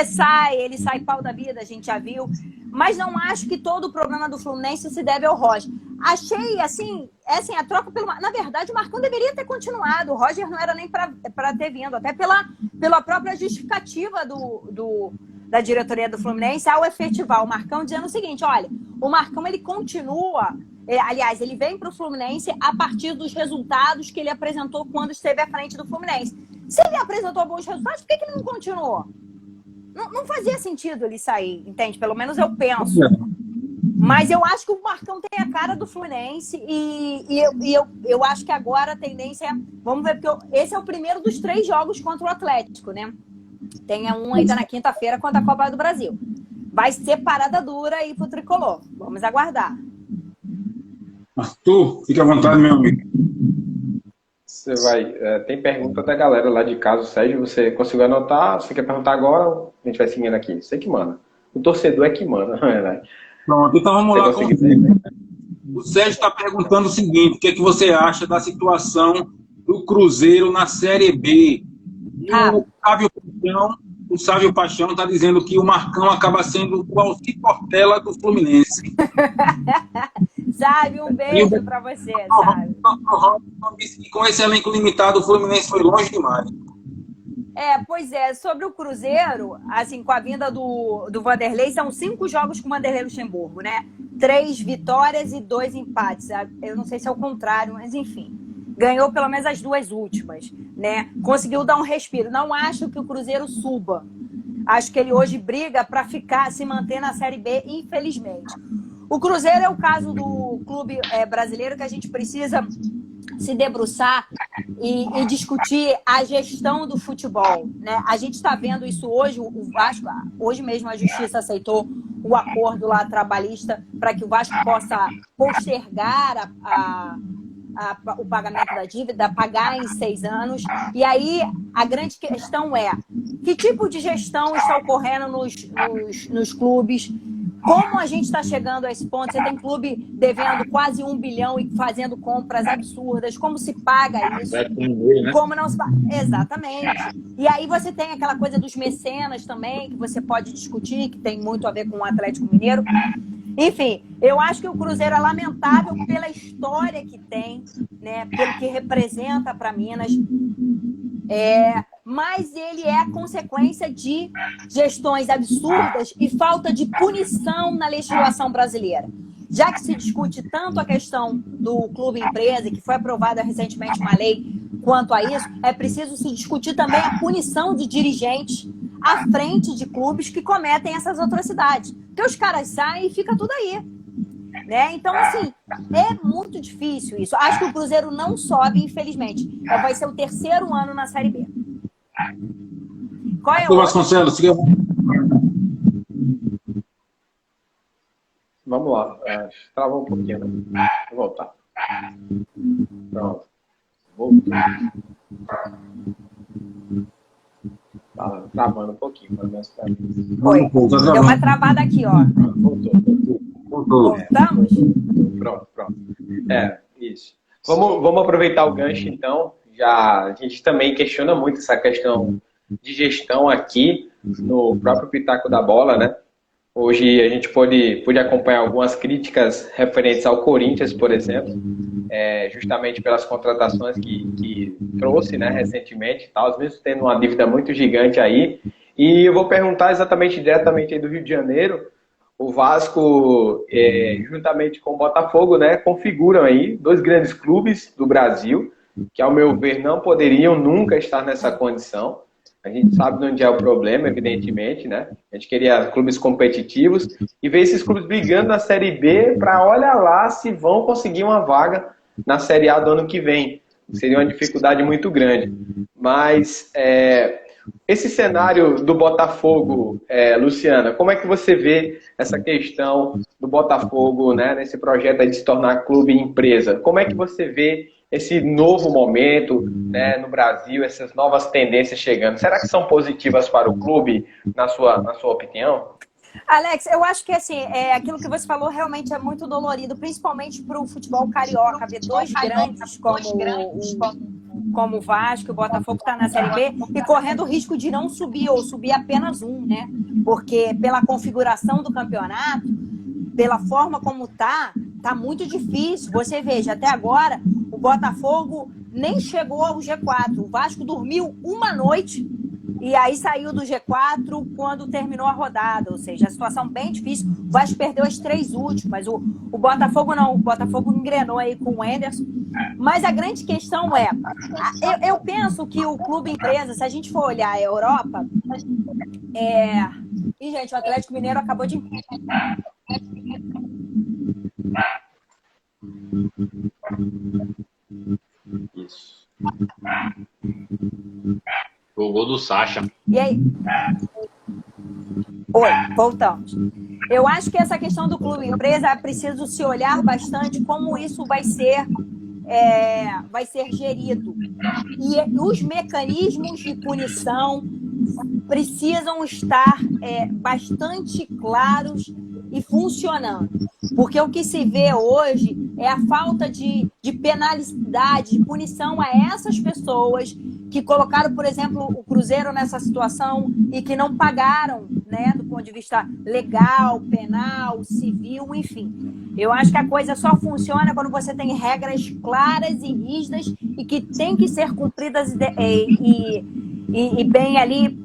A: ele sai pau da vida, a gente já viu. Mas não acho que todo o problema do Fluminense se deve ao Roger. Achei, assim, a troca pelo... Na verdade, o Marcão deveria ter continuado. O Roger não era nem para ter vindo. Até pela própria justificativa da diretoria do Fluminense ao efetivar o Marcão, dizendo o seguinte, olha, o Marcão, ele continua... Aliás, ele vem para o Fluminense a partir dos resultados que ele apresentou quando esteve à frente do Fluminense. Se ele apresentou bons resultados, por que ele não continuou? Não fazia sentido ele sair, entende? Pelo menos eu penso. Mas eu acho que o Marcão tem a cara do Fluminense e eu acho que agora a tendência é... Vamos ver, porque esse é o primeiro dos 3 jogos contra o Atlético, né? Tem um ainda na quinta-feira contra a Copa do Brasil. Vai ser parada dura aí pro Tricolor. Vamos aguardar.
B: Arthur, fique à vontade, meu amigo.
C: Você vai... tem pergunta da galera lá de casa, Sérgio. Você conseguiu anotar? Você quer perguntar agora? A gente vai seguindo aqui. Você que manda. O torcedor é que manda, não é verdade?
B: Pronto, então vamos lá. O Sérgio está perguntando o seguinte: o que é que você acha da situação do Cruzeiro na Série B? O Sávio Paixão está dizendo que o Marcão acaba sendo o Alci Portela do Fluminense.
A: Sávio, um beijo para você, Sávio.
B: Com esse elenco limitado, o Fluminense foi longe demais.
A: Pois é, sobre o Cruzeiro, assim, com a vinda do Vanderlei, são 5 jogos com o Vanderlei Luxemburgo, né? 3 vitórias e 2 empates. Eu não sei se é o contrário, mas enfim. Ganhou pelo menos as 2 últimas, né? Conseguiu dar um respiro. Não acho que o Cruzeiro suba. Acho que ele hoje briga para se manter na Série B, infelizmente. O Cruzeiro é o caso do clube brasileiro que a gente precisa se debruçar e discutir a gestão do futebol, né? A gente está vendo isso hoje, o Vasco, hoje mesmo a Justiça aceitou o acordo lá trabalhista para que o Vasco possa postergar o pagamento da dívida, pagar em 6 anos. E aí a grande questão é que tipo de gestão está ocorrendo nos clubes? Como a gente está chegando a esse ponto? Você tem clube devendo quase 1 bilhão e fazendo compras absurdas. Como se paga isso? Como não se paga? Exatamente. E aí você tem aquela coisa dos mecenas também, que você pode discutir, que tem muito a ver com o Atlético Mineiro. Enfim, eu acho que o Cruzeiro é lamentável pela história que tem, né, pelo que representa para Minas. Mas ele é a consequência de gestões absurdas e falta de punição na legislação brasileira. Já que se discute tanto a questão do clube empresa, que foi aprovada recentemente uma lei quanto a isso, é preciso se discutir também a punição de dirigentes à frente de clubes que cometem essas atrocidades. Porque os caras saem e fica tudo aí. Né? Então, assim, é muito difícil isso. Acho que o Cruzeiro não sobe, infelizmente. Vai ser o 3º ano na Série B. Qual é o
B: Vasconcelos,
C: vamos lá. Travou um pouquinho. Né? Vou voltar. Pronto. Voltou. Tá travando um pouquinho, pelo menos pra mim.
A: Foi. Deu uma travada aqui, ó.
C: Voltou.
A: Voltamos?
C: Pronto. Isso. Vamos aproveitar o gancho, então. A gente também questiona muito essa questão de gestão aqui no próprio Pitaco da Bola, né? Hoje a gente pôde acompanhar algumas críticas referentes ao Corinthians, por exemplo, justamente pelas contratações que trouxe, né, recentemente e tal, mesmo tendo uma dívida muito gigante aí. E eu vou perguntar diretamente aí do Rio de Janeiro. O Vasco, juntamente com o Botafogo, né, configuram aí 2 grandes clubes do Brasil, que, ao meu ver, não poderiam nunca estar nessa condição. A gente sabe de onde é o problema, evidentemente, né? A gente queria clubes competitivos e ver esses clubes brigando na Série B para, olha lá, se vão conseguir uma vaga na Série A do ano que vem. Seria uma dificuldade muito grande. Mas esse cenário do Botafogo, Luciana, como é que você vê essa questão do Botafogo, né, nesse projeto de se tornar clube e empresa? Como é que você vê esse novo momento, né, no Brasil, essas novas tendências chegando? Será que são positivas para o clube, na sua opinião?
A: Alex, eu acho que assim, aquilo que você falou realmente é muito dolorido, principalmente para o futebol carioca, ver 2 grandes como o Vasco, o Botafogo está na Série B e correndo o risco de não subir ou subir apenas um, né? Porque pela configuração do campeonato, pela forma como tá muito difícil. Você veja, até agora o Botafogo nem chegou ao G4. O Vasco dormiu uma noite e aí saiu do G4 quando terminou a rodada. Ou seja, a situação bem difícil. O Vasco perdeu as 3 últimas. O Botafogo não. O Botafogo engrenou aí com o Anderson. Mas a grande questão eu penso que o clube empresa, se a gente for olhar a Europa, E, gente, o Atlético Mineiro acabou de...
C: Isso.
D: O gol do Sacha.
A: E aí? Oi, voltamos. Eu acho que essa questão do clube empresa é preciso se olhar bastante como isso vai ser gerido. E os mecanismos de punição precisam estar bastante claros e funcionando. Porque o que se vê hoje é a falta de penalidade, de punição a essas pessoas que colocaram, por exemplo, o Cruzeiro nessa situação e que não pagaram, né, do ponto de vista legal, penal, civil, enfim. Eu acho que a coisa só funciona quando você tem regras claras e rígidas e que têm que ser cumpridas e bem ali...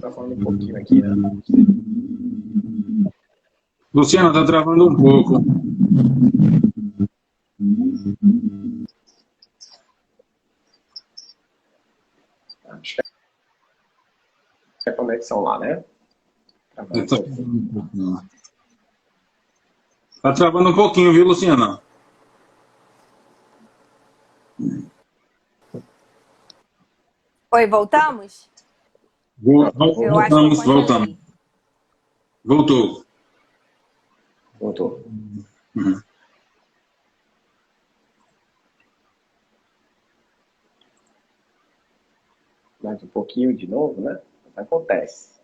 C: Tá falando um pouquinho aqui, né?
B: Luciano, tá travando um pouco.
C: conexão lá, né?
B: Tá travando um pouquinho, viu, Luciana?
A: Oi, voltamos? Eu acho que eu
B: Voltamos,
A: continuei.
B: voltamos. Voltou.
C: Voltou.
B: Uhum.
C: Mais um pouquinho de novo, né? Acontece.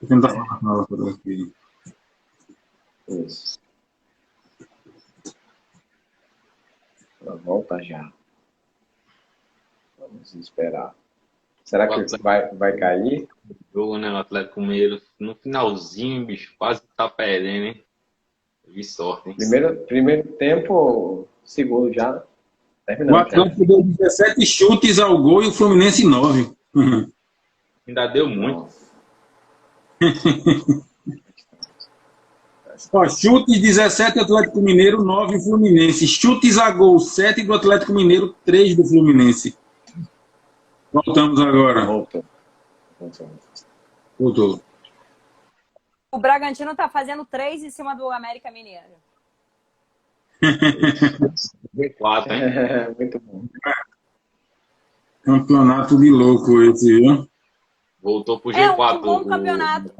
B: Vou tentar falar por aqui.
C: Isso. Ela volta já. Vamos esperar. Será que vai cair?
D: Jogo, né? O Atlético Mineiro no finalzinho, bicho, quase tá perdendo, hein? De sorte, hein?
C: Primeiro tempo, segundo já.
B: O
C: Terminando.
B: Atlético deu 17 chutes ao gol e o Fluminense 9. Uhum.
D: Ainda deu muito.
B: Ó, chutes 17 do Atlético Mineiro, 9 do Fluminense. Chutes a gol 7 do Atlético Mineiro, 3 do Fluminense. Voltamos agora. Voltou.
A: O Bragantino tá fazendo 3 em cima do América Mineiro.
D: G4, hein?
C: Muito bom.
B: Campeonato de louco esse, viu?
D: Voltou pro
A: É
D: G4.
A: um bom campeonato.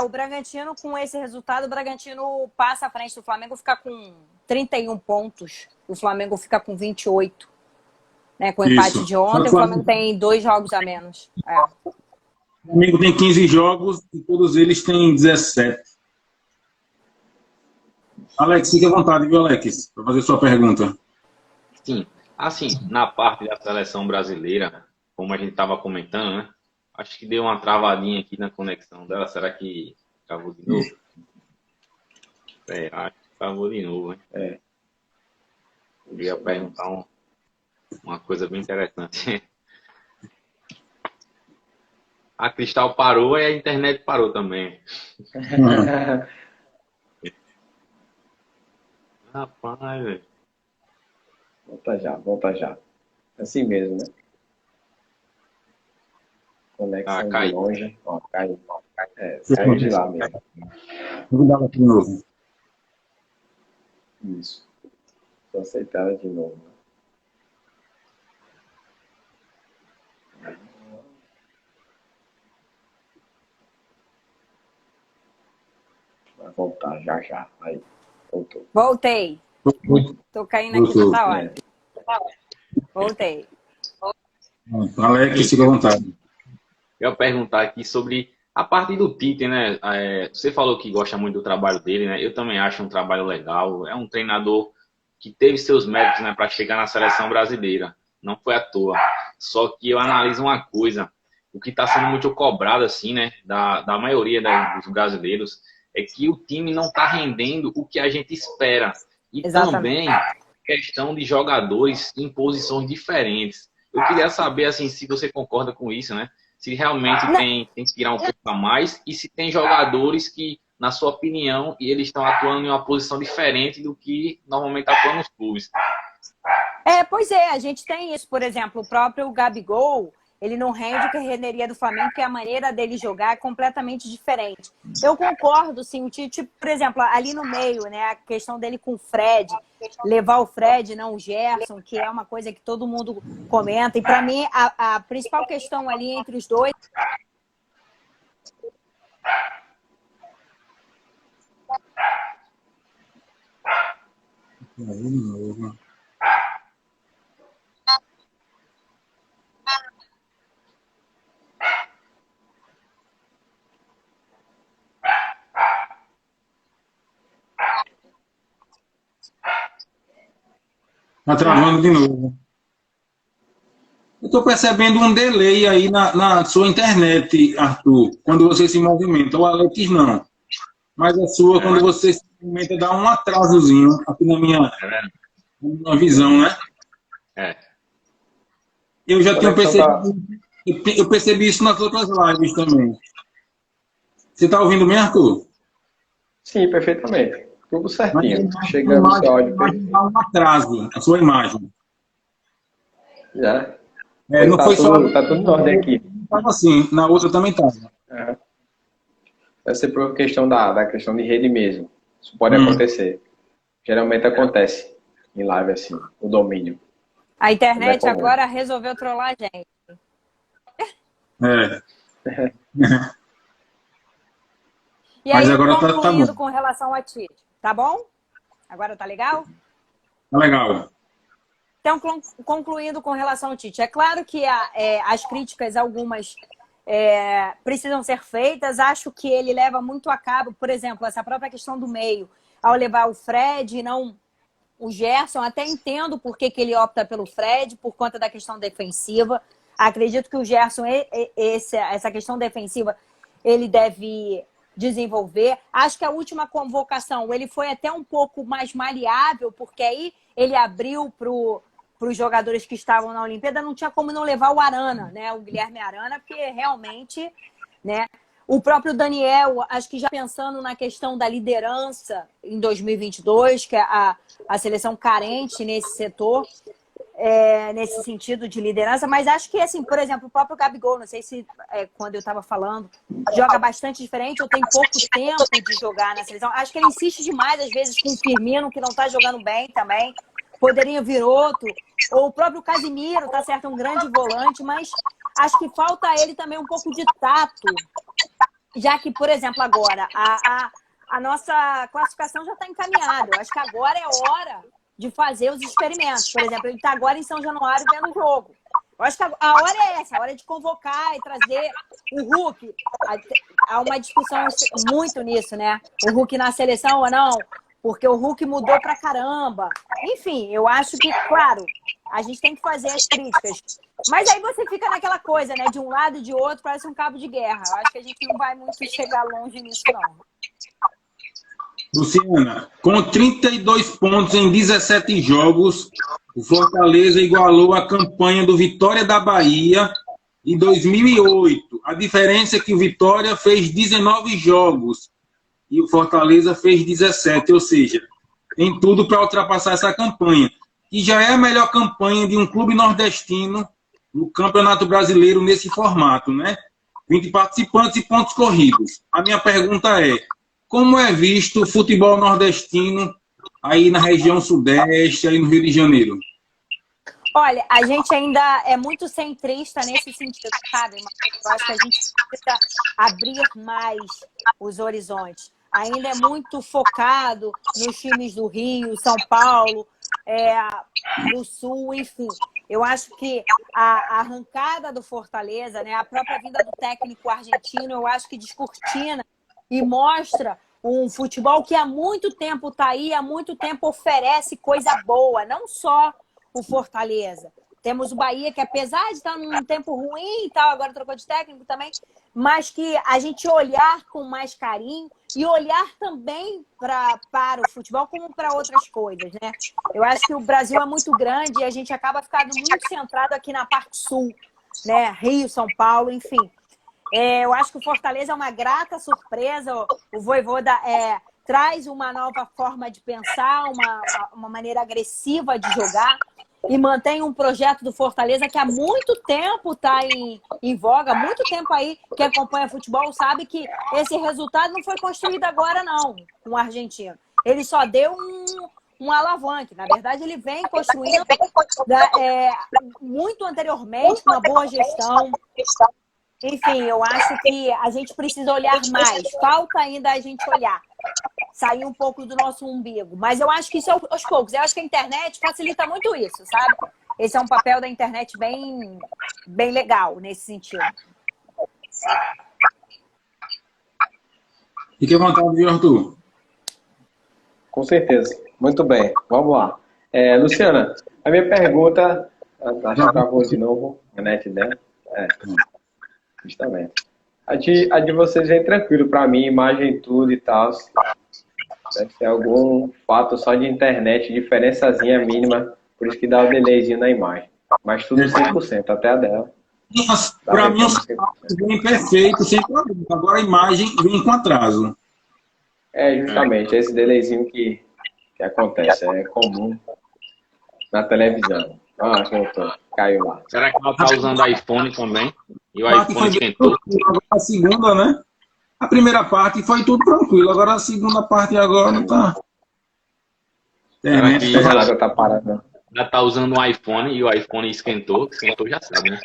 A: O Bragantino, com esse resultado, o Bragantino passa à frente do Flamengo, fica com 31 pontos. O Flamengo fica com 28. Né, com o empate de ontem, o Flamengo tem 2 jogos a menos.
B: O Flamengo tem 15 jogos e todos eles têm 17. Alex, fique à vontade, viu, Alex? Para fazer sua pergunta.
D: Sim. Assim, na parte da seleção brasileira, como a gente estava comentando, né? Acho que deu uma travadinha aqui na conexão dela. Será que travou de novo? Acho que travou de novo, hein? Eu ia perguntar uma coisa bem interessante. A Cristal parou e a internet parou também. Rapaz, velho.
C: Volta já. Assim mesmo, né? Conexão de longe. Ó, caiu de lá mesmo.
B: Vou dar aqui de novo.
C: Isso. Vou aceitar ela de novo. Vai voltar já. Aí, voltou.
A: Voltei. Tô caindo aqui, tá hora. Voltei.
B: Alex, fica à vontade.
D: Eu ia perguntar aqui sobre a parte do Tite, né? Você falou que gosta muito do trabalho dele, né? Eu também acho um trabalho legal. É um treinador que teve seus méritos, né, para chegar na seleção brasileira. Não foi à toa. Só que eu analiso uma coisa. O que está sendo muito cobrado, assim, né, da maioria dos brasileiros, é que o time não está rendendo o que a gente espera. E também questão de jogadores em posições diferentes. Eu queria saber, assim, se você concorda com isso, né? Se realmente tem que tirar um pouco a mais e se tem jogadores que, na sua opinião, eles estão atuando em uma posição diferente do que normalmente atuam nos clubes.
A: Pois é, a gente tem isso. Por exemplo, o próprio Gabigol, ele não rende o que renderia do Flamengo, porque a maneira dele jogar é completamente diferente. Eu concordo, sim. O Tite, por exemplo, ali no meio, né, a questão dele com o Fred, levar o Fred, não o Gerson, que é uma coisa que todo mundo comenta. E para mim, a principal questão ali entre os dois...
B: Tá travando de novo. Eu estou percebendo um delay aí na sua internet, Arthur, quando você se movimenta. O Alex não. Mas a sua, quando você se movimenta, dá um atrasozinho aqui na minha visão, né? Eu já tinha percebido. Eu percebi isso nas outras lives também. Você está ouvindo bem, Arthur?
C: Sim, perfeitamente. Tudo certinho. Chegando no seu áudio.
B: Dá um atraso, a sua imagem. Não
C: tá
B: foi só.
C: Tá tudo em ordem aqui.
B: Estava assim, na outra também estava.
C: Deve ser por questão da questão de rede mesmo. Isso pode acontecer. Geralmente acontece em live assim, o domínio.
A: A internet agora resolveu trollar a gente. E aí,
B: mas agora
A: concluindo
B: tá bom.
A: com relação a Tite, tá bom? Agora tá legal?
B: Tá legal.
A: Então, concluindo com relação ao Tite, é claro que as críticas, algumas precisam ser feitas. Acho que ele leva muito a cabo, por exemplo, essa própria questão do meio, ao levar o Fred e não o Gerson. Até entendo por que ele opta pelo Fred, por conta da questão defensiva. Acredito que o Gerson, essa questão defensiva, ele deve desenvolver. Acho que a última convocação, ele foi até um pouco mais maleável, porque aí ele abriu para os jogadores que estavam na Olimpíada, não tinha como não levar o Arana, né? O Guilherme Arana, porque realmente, né? O próprio Daniel, acho que já pensando na questão da liderança em 2022, que é a seleção carente nesse setor, nesse sentido de liderança, mas acho que, assim, por exemplo, o próprio Gabigol, não sei se quando eu estava falando, joga bastante diferente ou tem pouco tempo de jogar na seleção. Acho que ele insiste demais, às vezes, com o Firmino, que não está jogando bem também. Poderia vir outro, ou o próprio Casimiro, tá certo, é um grande volante, mas acho que falta a ele também um pouco de tato, já que, por exemplo, agora, a nossa classificação já está encaminhada. Eu acho que agora é hora de fazer os experimentos. Por exemplo, ele está agora em São Januário vendo o jogo. Eu acho que a hora é essa, a hora de convocar e trazer o Hulk. Há uma discussão muito nisso, né? O Hulk na seleção ou não, porque o Hulk mudou pra caramba. Enfim, eu acho que, claro, a gente tem que fazer as críticas. Mas aí você fica naquela coisa, né? De um lado e de outro, parece um cabo de guerra. Eu acho que a gente não vai muito chegar longe nisso, não.
B: Luciana, com 32 pontos em 17 jogos, o Fortaleza igualou a campanha do Vitória da Bahia de 2008. A diferença é que o Vitória fez 19 jogos e o Fortaleza fez 17, ou seja, tem tudo para ultrapassar essa campanha, que já é a melhor campanha de um clube nordestino no Campeonato Brasileiro nesse formato, né? 20 participantes e pontos corridos. A minha pergunta é: como é visto o futebol nordestino aí na região sudeste, aí no Rio de Janeiro?
A: Olha, a gente ainda é muito centrista nesse sentido, sabe? Eu acho que a gente precisa abrir mais os horizontes. Ainda é muito focado nos times do Rio, São Paulo, do Sul, enfim. Eu acho que a arrancada do Fortaleza, né, a própria vinda do técnico argentino, eu acho que descortina e mostra um futebol que há muito tempo está aí, há muito tempo oferece coisa boa, não só o Fortaleza. Temos o Bahia, que apesar de estar num tempo ruim e tal, agora trocou de técnico também, mas que a gente olhar com mais carinho e olhar também para o futebol como para outras coisas, né? Eu acho que o Brasil é muito grande e a gente acaba ficando muito centrado aqui na parte sul, né? Rio, São Paulo, enfim. Eu acho que o Fortaleza é uma grata surpresa. O Vojvoda traz uma nova forma de pensar, uma maneira agressiva de jogar e mantém um projeto do Fortaleza que há muito tempo está em voga, há muito tempo aí que acompanha futebol sabe que esse resultado não foi construído agora não, com o argentino. Ele só deu um alavanque. Na verdade, ele vem construindo muito anteriormente, com uma boa gestão. Enfim, eu acho que a gente precisa olhar mais. Falta ainda a gente olhar. Sair um pouco do nosso umbigo. Mas eu acho que isso é aos poucos. Eu acho que a internet facilita muito isso, sabe? Esse é um papel da internet bem, bem legal nesse sentido.
B: Fique à vontade, Arthur.
C: Com certeza. Muito bem. Vamos lá. Luciana, a minha pergunta... Acho que travou de novo a net dela. Justamente. A de vocês vem tranquilo para mim, imagem tudo e tal. Deve ser algum fato só de internet, diferençazinha mínima, por isso que dá o delayzinho na imagem. Mas tudo 100%, até a dela.
B: Para mim, vem perfeito, sem problema. Agora a imagem vem com atraso.
C: Justamente, esse delayzinho que acontece, é comum na televisão. Voltou. Caiu lá.
D: Será que ela tá usando iPhone também? E o
B: A parte
D: iPhone
B: foi bem
D: esquentou?
B: tranquila, agora a segunda, né? A primeira parte foi tudo tranquilo, agora a segunda parte agora tá.
D: Será
B: Internet
D: que
B: tá
C: Agora tá parando.
D: ela tá usando um iPhone e o iPhone esquentou? Esquentou já sabe, né?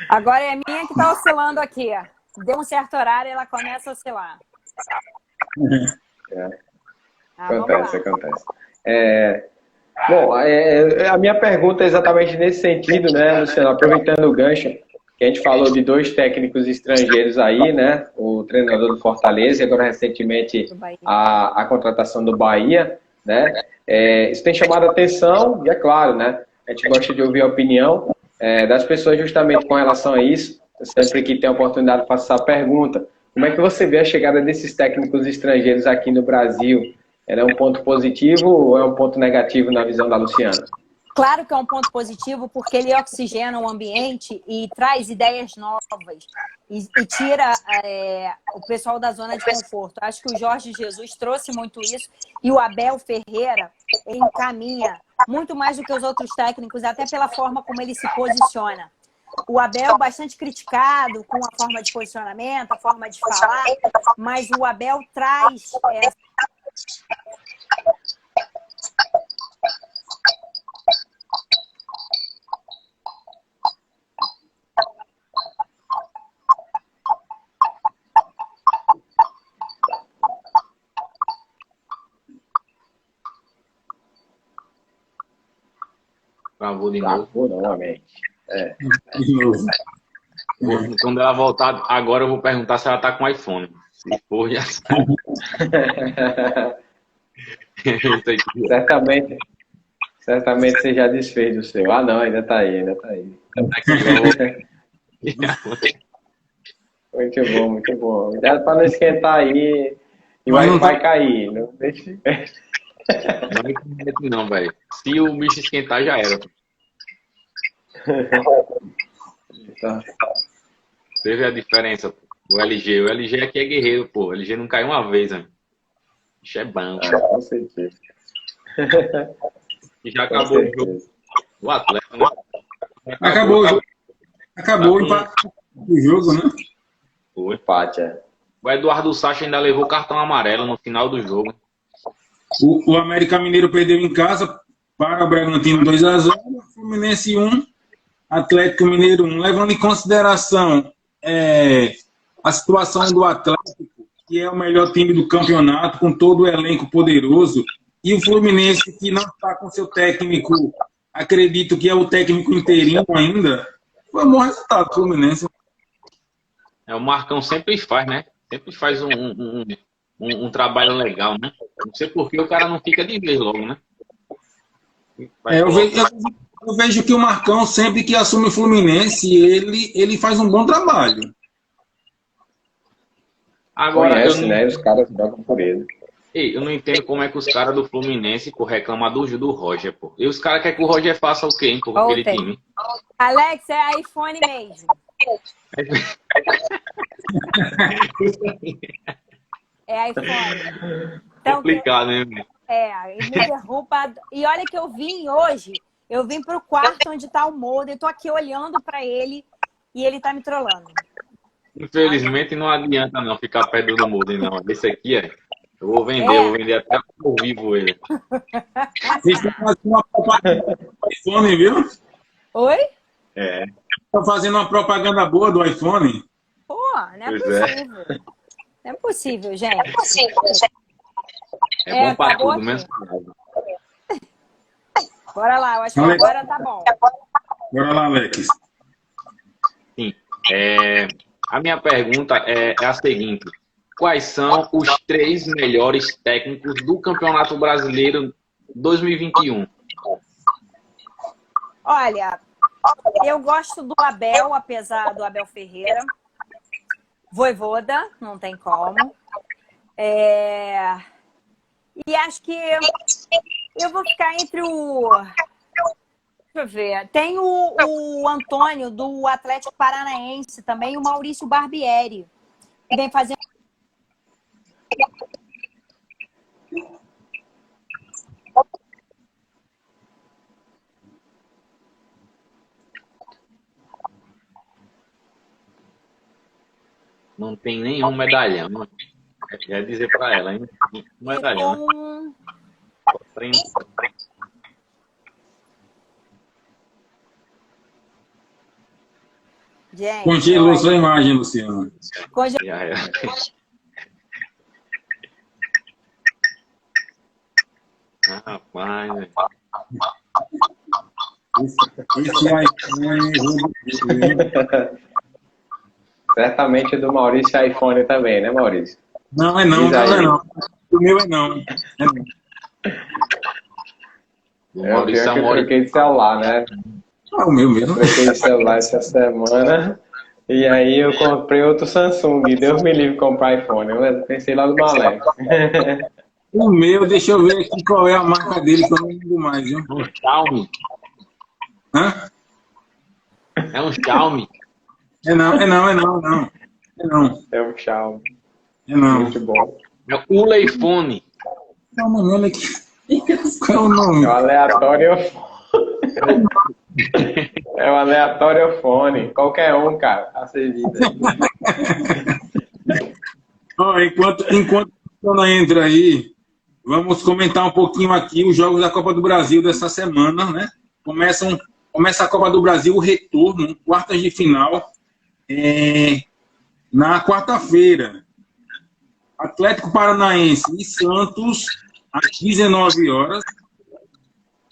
A: Agora é a minha que tá oscilando aqui. Deu um certo horário e ela começa a oscilar.
C: É,
A: Vamos lá.
C: acontece. Bom, a minha pergunta é exatamente nesse sentido, né, Luciano? Aproveitando o gancho, que a gente falou de 2 técnicos estrangeiros aí, né? O treinador do Fortaleza e agora recentemente a contratação do Bahia, né? Isso tem chamado a atenção e é claro, né? A gente gosta de ouvir a opinião das pessoas justamente com relação a isso. Sempre que tem a oportunidade de passar a pergunta. Como é que você vê a chegada desses técnicos estrangeiros aqui no Brasil? É um ponto positivo ou é um ponto negativo na visão da Luciana?
A: Claro que é um ponto positivo, porque ele oxigena o ambiente e traz ideias novas e tira o pessoal da zona de conforto. Acho que o Jorge Jesus trouxe muito isso e o Abel Ferreira encaminha muito mais do que os outros técnicos, até pela forma como ele se posiciona. O Abel bastante criticado com a forma de posicionamento, a forma de falar, mas o Abel traz
D: Travou de novo.
C: Novamente.
B: de novo.
D: Quando ela voltar, agora eu vou perguntar se ela tá com iPhone. Se for, já sabe.
C: Certamente você já desfez o seu. Ah, não, ainda tá aí. Muito bom. Cuidado para não esquentar aí e o Wi-Fi cair. Não deixe.
D: Não, velho. Se o bicho esquentar, já era.
C: Tá.
D: Você vê a diferença, pô. O LG aqui é guerreiro, pô. O LG não caiu uma vez, né? O bicho é bom.
C: Com certeza.
D: E já acabou o jogo. O Atlético, né?
B: Acabou o jogo. Acabou o empate do jogo, né?
C: O empate,
D: O Eduardo Sacha ainda levou cartão amarelo no final do jogo.
B: O América Mineiro perdeu em casa para o Bragantino 2-0, Fluminense 1, Atlético Mineiro 1. Levando em consideração a situação do Atlético, que é o melhor time do campeonato, com todo o elenco poderoso, e o Fluminense, que não está com seu técnico, acredito que é o técnico interino ainda, foi um bom resultado do Fluminense.
D: O Marcão sempre faz, né? Sempre faz um trabalho legal, né? Não sei por que o cara não fica de vez logo, né?
B: Eu vejo que o Marcão, sempre que assume o Fluminense, ele faz um bom trabalho.
C: Agora, conhece, né? Os caras jogam por ele.
D: Eu não entendo como é que os caras do Fluminense reclamam do Roger, pô. E os caras querem que o Roger faça o quê, hein, por aquele time?
A: Alex, é iPhone mesmo. É iPhone. Então,
D: complicado, né?
A: Me derruba. E olha que eu vim hoje, eu vim pro quarto onde tá o modem, eu tô aqui olhando pra ele e ele tá me trollando.
D: Infelizmente não adianta não ficar perto do modem, não. Esse aqui eu vou vender até ao vivo ele.
B: Vocês estão fazendo uma propaganda do iPhone, viu?
A: Oi?
B: Estão fazendo uma propaganda boa do iPhone.
A: Pô, não é possível. Não é possível, gente.
D: É bom para tudo, mesmo.
A: Bora lá, eu acho que agora tá bom.
B: Bora lá, Alex.
D: Sim. A minha pergunta é a seguinte. Quais são os 3 melhores técnicos do Campeonato Brasileiro 2021?
A: Olha, eu gosto do Abel, apesar do Abel Ferreira. Vojvoda, não tem como. E acho que eu vou ficar entre o... Deixa eu ver. Tem o Antônio, do Atlético Paranaense também, e o Maurício Barbieri, que vem fazendo...
D: Não tem nenhum medalhão. Quer dizer para ela, hein? Um medalhão.
A: Gente,
B: Congelou sua imagem, Luciano.
D: Já é. Rapaz, né?
B: Esse iPhone...
C: Certamente é do Maurício iPhone também, né, Maurício?
B: Não, é não, não é não. O meu é não.
C: É o pior que eu troquei de celular, né?
B: O meu mesmo.
C: Troquei de celular essa semana. E aí eu comprei outro Samsung. Deus me livre comprar iPhone. Eu pensei lá no balé.
B: O meu, deixa eu ver aqui qual é a marca dele, que eu não lembro mais, viu?
D: Um Xiaomi.
B: Hã?
D: É um Xiaomi.
B: É não. É não.
C: É um Xiaomi.
B: É não.
C: Muito bom.
D: É o Uleifone.
B: Calma, olha aqui. Qual é o nome?
C: É o aleatório. É o aleatório fone. Qualquer um, cara. A servida.
B: Ó, enquanto a Ana entra aí, vamos comentar um pouquinho aqui os jogos da Copa do Brasil dessa semana, né? Começa a Copa do Brasil, o retorno, quartas de final, na quarta-feira. Atlético Paranaense e Santos, às 19 horas.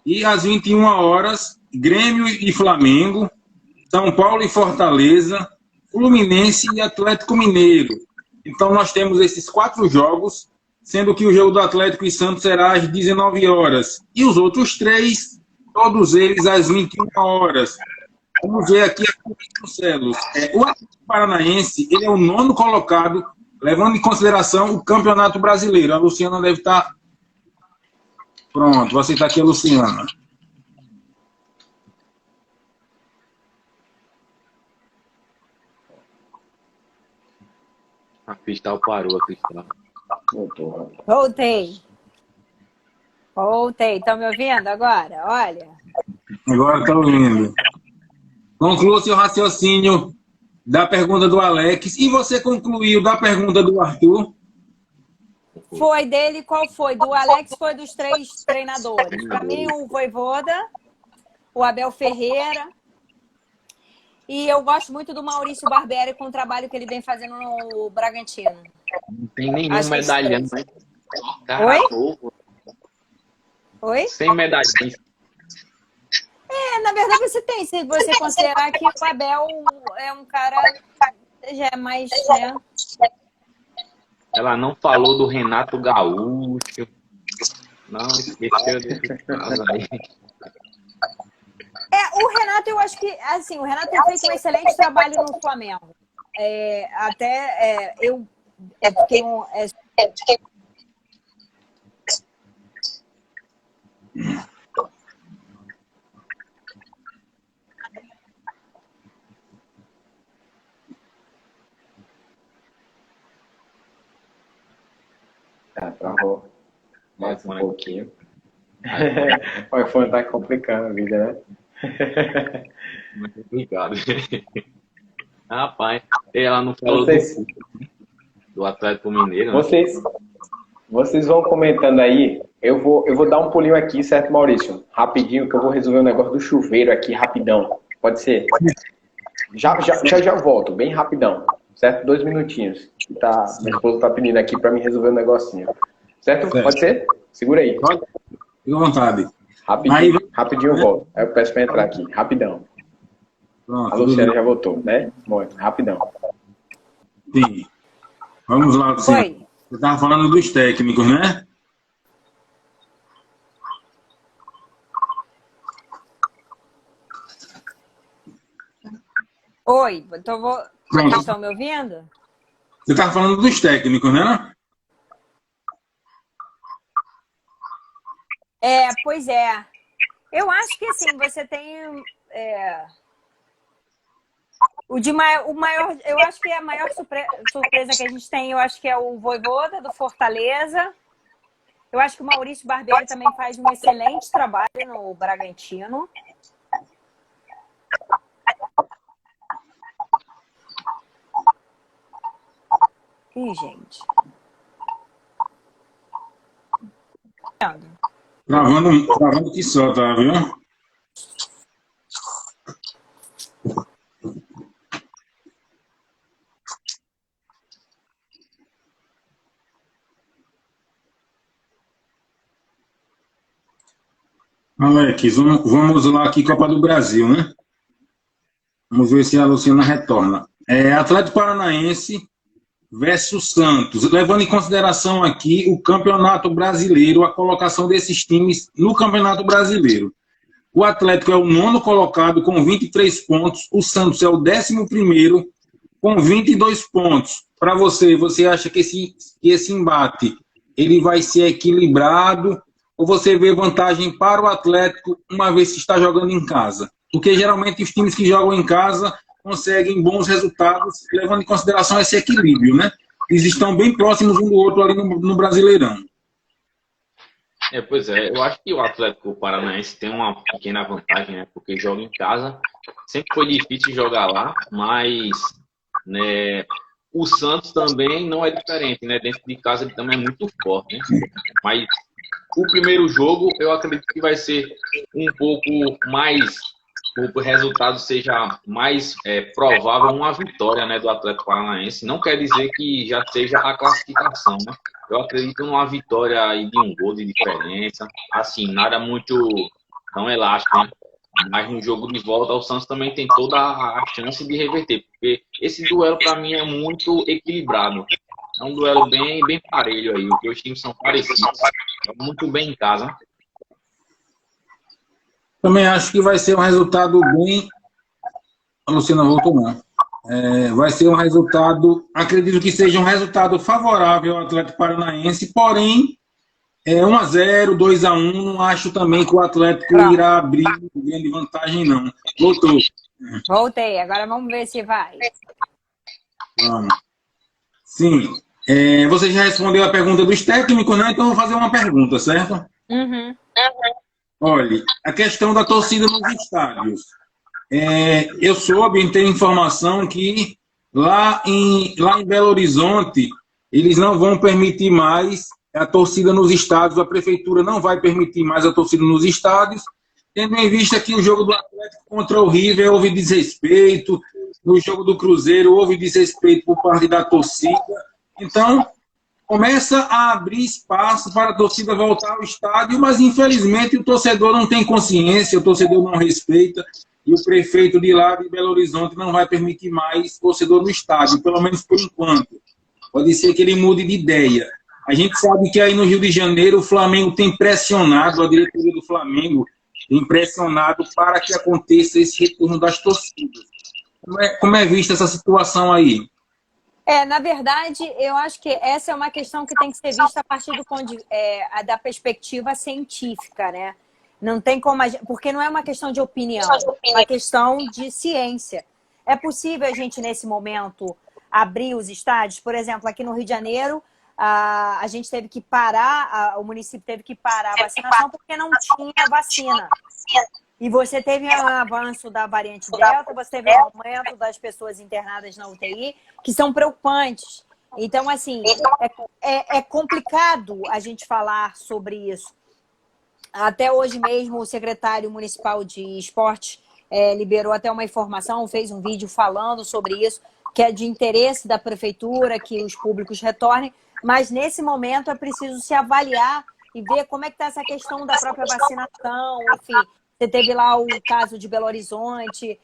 B: E às 21 horas, Grêmio e Flamengo, São Paulo e Fortaleza, Fluminense e Atlético Mineiro. Então nós temos esses 4 jogos, sendo que o jogo do Atlético e Santos será às 19 horas. E os outros 3, todos eles às 21 horas. Vamos ver aqui a Barcelos. O Atlético Paranaense, ele é o 9º colocado, levando em consideração o Campeonato Brasileiro. A Luciana deve estar... Pronto, você está aqui, a Luciana.
D: A Cristal parou, a Cristal.
A: Voltei. Estão me ouvindo agora? Olha.
B: Agora está ouvindo. Conclua seu raciocínio da pergunta do Alex. E você concluiu da pergunta do Arthur?
A: Foi dele, qual foi? Do Alex foi dos 3 treinadores. Para mim, o Vojvoda, o Abel Ferreira. E eu gosto muito do Maurício Barbieri com o trabalho que ele vem fazendo no Bragantino.
D: Não tem nenhum medalhão, né?
A: Oi? Oi?
D: Sem medalhões.
A: Na verdade você tem, se você considerar que o Abel é um cara já é mais, né?
D: Ela não falou do Renato Gaúcho. Não, esqueceu desse caso aí.
A: O Renato, eu acho que, assim, o Renato tem feito um excelente trabalho no Flamengo. Eu fiquei
C: Travou mais um pouquinho. O iPhone tá complicando a vida, né?
D: Muito complicado. Rapaz, ela não falou do Atlético Mineiro. Né?
C: Vocês vão comentando aí. Eu vou dar um pulinho aqui, certo, Maurício? Rapidinho, que eu vou resolver um negócio do chuveiro aqui, rapidão. Pode ser? Já volto, bem rapidão. Certo? 2 minutinhos. Minha esposa tá pedindo aqui para me resolver um negocinho. Certo? Pode ser? Segura aí.
B: Fique à vontade.
C: Rapidinho eu volto. Aí eu peço para entrar aqui. Rapidão.
B: Pronto,
C: a Luciana já voltou, né? Muito. Rapidão.
B: Sim. Vamos lá, Luciana.
A: Oi.
B: Você estava falando dos técnicos, né?
A: Oi, então vocês estão me ouvindo?
B: Você estava falando dos técnicos, né?
A: Pois é. Eu acho que assim, você tem o maior, eu acho que a maior surpresa que a gente tem, eu acho que é o Vojvoda do Fortaleza. Eu acho que o Maurício Barbieri também faz um excelente trabalho no Bragantino. Ih, gente.
B: Travando que só, tá, viu? Alex, vamos lá aqui, Copa do Brasil, né? Vamos ver se a Luciana retorna. Atlético Paranaense versus Santos. Levando em consideração aqui o Campeonato Brasileiro, a colocação desses times no Campeonato Brasileiro. O Atlético é o 9º colocado com 23 pontos. O Santos é o 11º com 22 pontos. Para você acha que esse embate ele vai ser equilibrado ou você vê vantagem para o Atlético uma vez que está jogando em casa? Porque geralmente os times que jogam em casa conseguem bons resultados, levando em consideração esse equilíbrio, né? Eles estão bem próximos um do outro ali no Brasileirão.
D: Pois é, eu acho que o Atlético Paranaense tem uma pequena vantagem, né? Porque joga em casa. Sempre foi difícil jogar lá, mas né, o Santos também não é diferente, né? Dentro de casa ele também é muito forte, né? Mas o primeiro jogo eu acredito que vai ser um pouco mais, o resultado seja mais provável uma vitória, né, do Atlético Paranaense. Não quer dizer que já seja a classificação, né? Eu acredito numa vitória aí de um gol de diferença, assim, nada muito tão elástico, né? Mas no jogo de volta o Santos também tem toda a chance de reverter, porque esse duelo para mim é muito equilibrado. É um duelo bem parelho aí, porque os times são parecidos, jogam muito bem em casa.
B: Também acho que vai ser um resultado bem... A Luciana voltou, não. Vai ser um resultado... Acredito que seja um resultado favorável ao Atlético Paranaense, porém, 1-0, 2-1, não acho também que o Atlético irá abrir grande vantagem, não. Voltou.
A: Voltei, agora vamos ver se vai.
B: Vamos. Sim. Você já respondeu a pergunta dos técnicos, né? Então eu vou fazer uma pergunta, certo?
A: Uhum.
B: Olha, a questão da torcida nos estádios. Eu soube, tenho informação que lá em Belo Horizonte eles não vão permitir mais a torcida nos estádios, a prefeitura não vai permitir mais a torcida nos estádios, tendo em vista que o jogo do Atlético contra o River houve desrespeito, no jogo do Cruzeiro houve desrespeito por parte da torcida. Então, começa a abrir espaço para a torcida voltar ao estádio, mas infelizmente o torcedor não tem consciência, o torcedor não respeita, e o prefeito de lá de Belo Horizonte não vai permitir mais torcedor no estádio, pelo menos por enquanto. Pode ser que ele mude de ideia. A gente sabe que aí no Rio de Janeiro o Flamengo tem pressionado, a diretoria do Flamengo tem pressionado para que aconteça esse retorno das torcidas. Como é vista essa situação aí?
A: Na verdade, eu acho que essa é uma questão que tem que ser vista a partir da perspectiva científica, né? Não tem como porque não é uma questão de opinião, é uma questão de ciência. É possível a gente, nesse momento, abrir os estádios? Por exemplo, aqui no Rio de Janeiro, a gente teve que parar, o município teve que parar a vacinação porque não tinha vacina. E você teve um avanço da variante Delta, você teve um aumento das pessoas internadas na UTI, que são preocupantes. Então, assim, é complicado a gente falar sobre isso. Até hoje mesmo, o secretário municipal de esporte liberou até uma informação, fez um vídeo falando sobre isso, que é de interesse da prefeitura, que os públicos retornem, mas nesse momento é preciso se avaliar e ver como é que está essa questão da própria vacinação, enfim. Você teve lá o caso de Belo Horizonte,